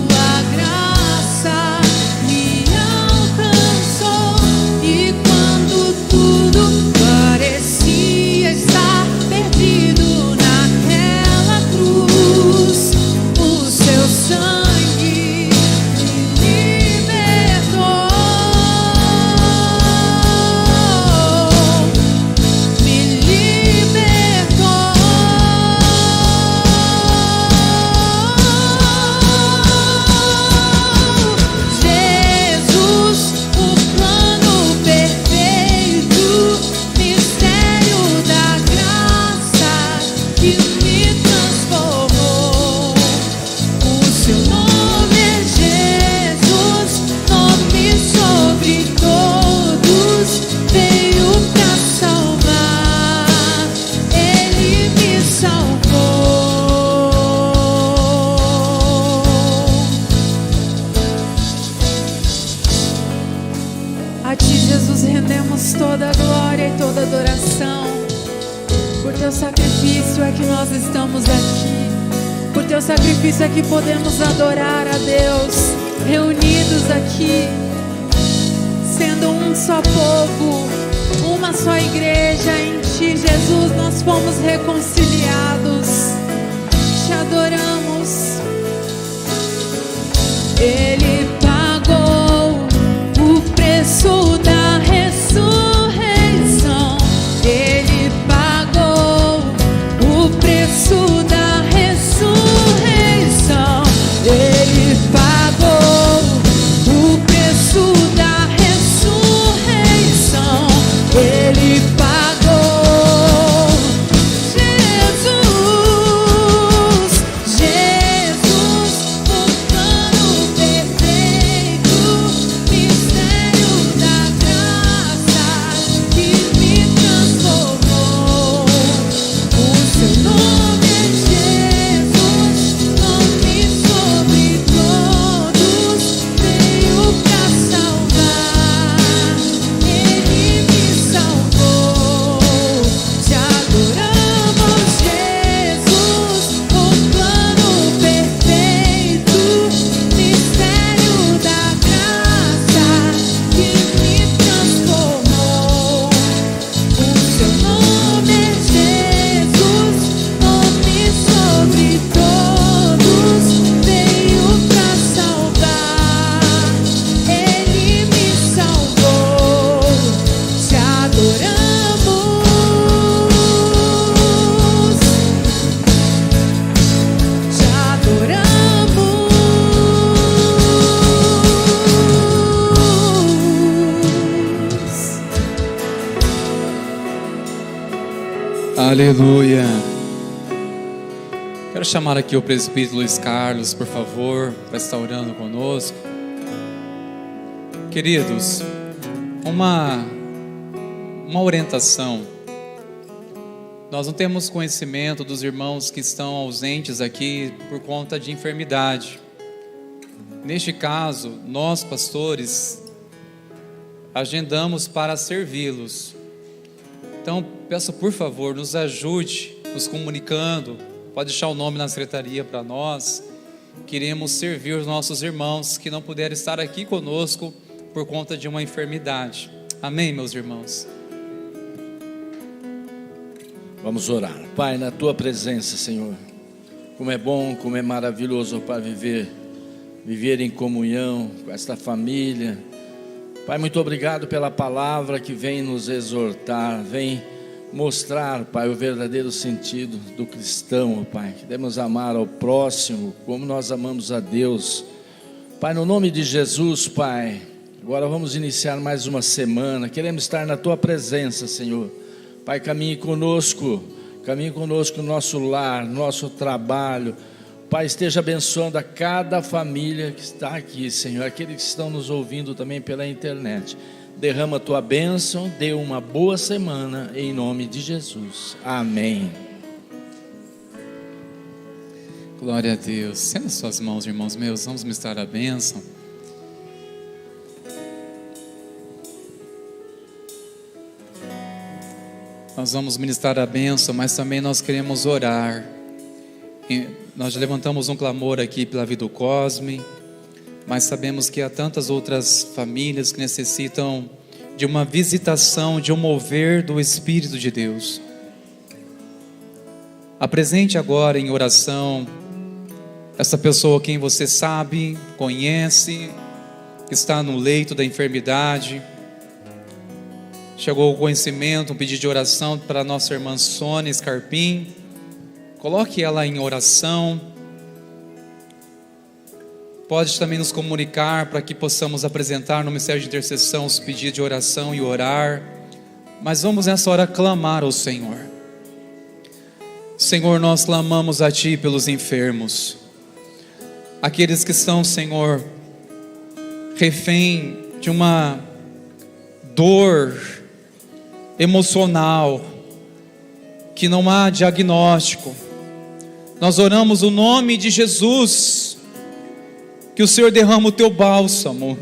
A Ti, Jesus, rendemos toda a glória e toda a adoração. Por Teu sacrifício é que nós estamos aqui. Por Teu sacrifício é que podemos adorar a Deus, reunidos aqui, sendo um só povo, uma só igreja. Em Ti, Jesus, nós fomos reconciliados. Te adoramos. Ele pagou o preço da ressurreição. Ele pagou o preço da ressurreição. Ele pagou o preço da ressurreição. Ele pagou. Jesus, o plano perfeito, mistério da graça que me transformou. O Seu nome é Jesus, nome sobre todos, veio pra salvar. Ele me salvou. Te adoramos, Jesus, o plano perfeito, mistério da graça que me transformou. O Seu nome é Jesus, nome sobre todos, veio pra salvar. Ele me salvou. Te adoramos. Te adoramos. Aleluia. Quero chamar aqui o presbítero Luiz Carlos, por favor, para estar orando conosco. Queridos, uma orientação. Nós não temos conhecimento dos irmãos que estão ausentes aqui por conta de enfermidade. Neste caso, nós pastores agendamos para servi-los. Então, peço por favor, nos ajude, nos comunicando. Pode deixar o nome na secretaria para nós. Queremos servir os nossos irmãos que não puderam estar aqui conosco por conta de uma enfermidade. Amém, meus irmãos? Vamos orar. Pai, na Tua presença, Senhor, como é bom, como é maravilhoso, Pai, viver em comunhão com esta família. Pai, muito obrigado pela palavra que vem nos exortar, vem mostrar, Pai, o verdadeiro sentido do cristão, Pai, que devemos amar ao próximo como nós amamos a Deus. Pai, no nome de Jesus, Pai, agora vamos iniciar mais uma semana, queremos estar na Tua presença, Senhor. Pai, caminhe conosco no nosso lar, no nosso trabalho. Pai, esteja abençoando a cada família que está aqui, Senhor, aqueles que estão nos ouvindo também pela internet. Derrama a Tua bênção, dê uma boa semana, em nome de Jesus. Amém. Glória a Deus. Sendo suas mãos, irmãos meus, vamos ministrar a bênção. Nós vamos ministrar a bênção, mas também nós queremos orar. Nós levantamos um clamor aqui pela vida do Cosme, mas sabemos que há tantas outras famílias que necessitam de uma visitação, de um mover do Espírito de Deus. Apresente agora em oração essa pessoa quem você sabe, conhece, que está no leito da enfermidade. Chegou o conhecimento, um pedido de oração para a nossa irmã Sônia Scarpim. Coloque ela em oração. Pode também nos comunicar para que possamos apresentar no Ministério de Intercessão os pedidos de oração e orar. Mas vamos nessa hora clamar ao Senhor. Senhor, nós clamamos a Ti pelos enfermos. Aqueles que estão, Senhor, refém de uma dor emocional, que não há diagnóstico. Nós oramos o nome de Jesus, que o Senhor derrama o Teu bálsamo,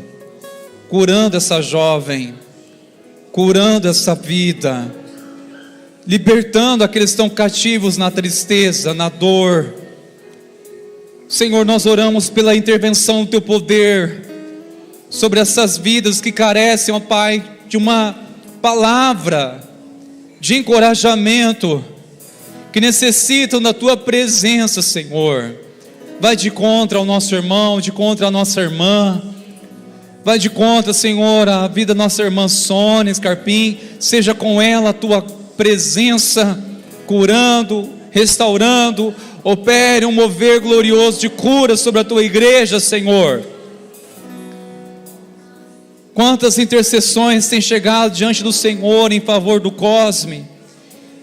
curando essa jovem, curando essa vida, libertando aqueles que estão cativos na tristeza, na dor. Senhor, nós oramos pela intervenção do Teu poder sobre essas vidas que carecem, ó Pai, de uma palavra de encorajamento, que necessitam da Tua presença, Senhor. Vai de contra ao nosso irmão, de contra a nossa irmã, vai de contra, Senhor, a vida da nossa irmã Sônia Scarpim. Seja com ela a Tua presença, curando, restaurando. Opere um mover glorioso de cura sobre a Tua igreja, Senhor. Quantas intercessões têm chegado diante do Senhor em favor do Cosme,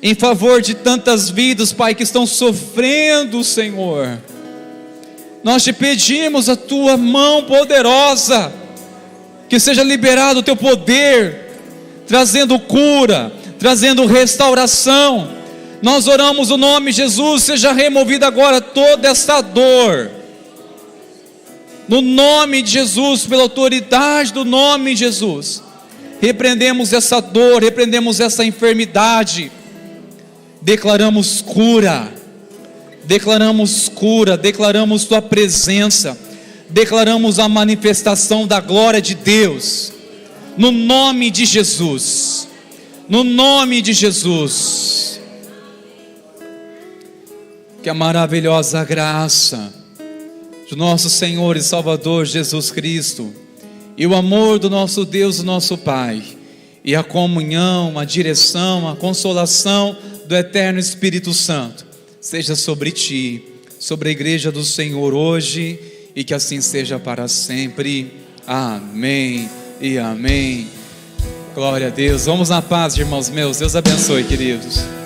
em favor de tantas vidas, Pai, que estão sofrendo, Senhor. Nós Te pedimos a Tua mão poderosa, que seja liberado o Teu poder, trazendo cura, trazendo restauração. Nós oramos o nome de Jesus, seja removida agora toda essa dor, no nome de Jesus, pela autoridade do nome de Jesus. Repreendemos essa dor, repreendemos essa enfermidade, declaramos cura, declaramos cura, declaramos Tua presença, declaramos a manifestação da glória de Deus, no nome de Jesus, no nome de Jesus. Que a maravilhosa graça do nosso Senhor e Salvador Jesus Cristo, e o amor do nosso Deus, o nosso Pai, e a comunhão, a direção, a consolação do eterno Espírito Santo, seja sobre ti, sobre a igreja do Senhor hoje, e que assim seja para sempre. Amém e amém. Glória a Deus. Vamos na paz, irmãos meus. Deus abençoe, queridos.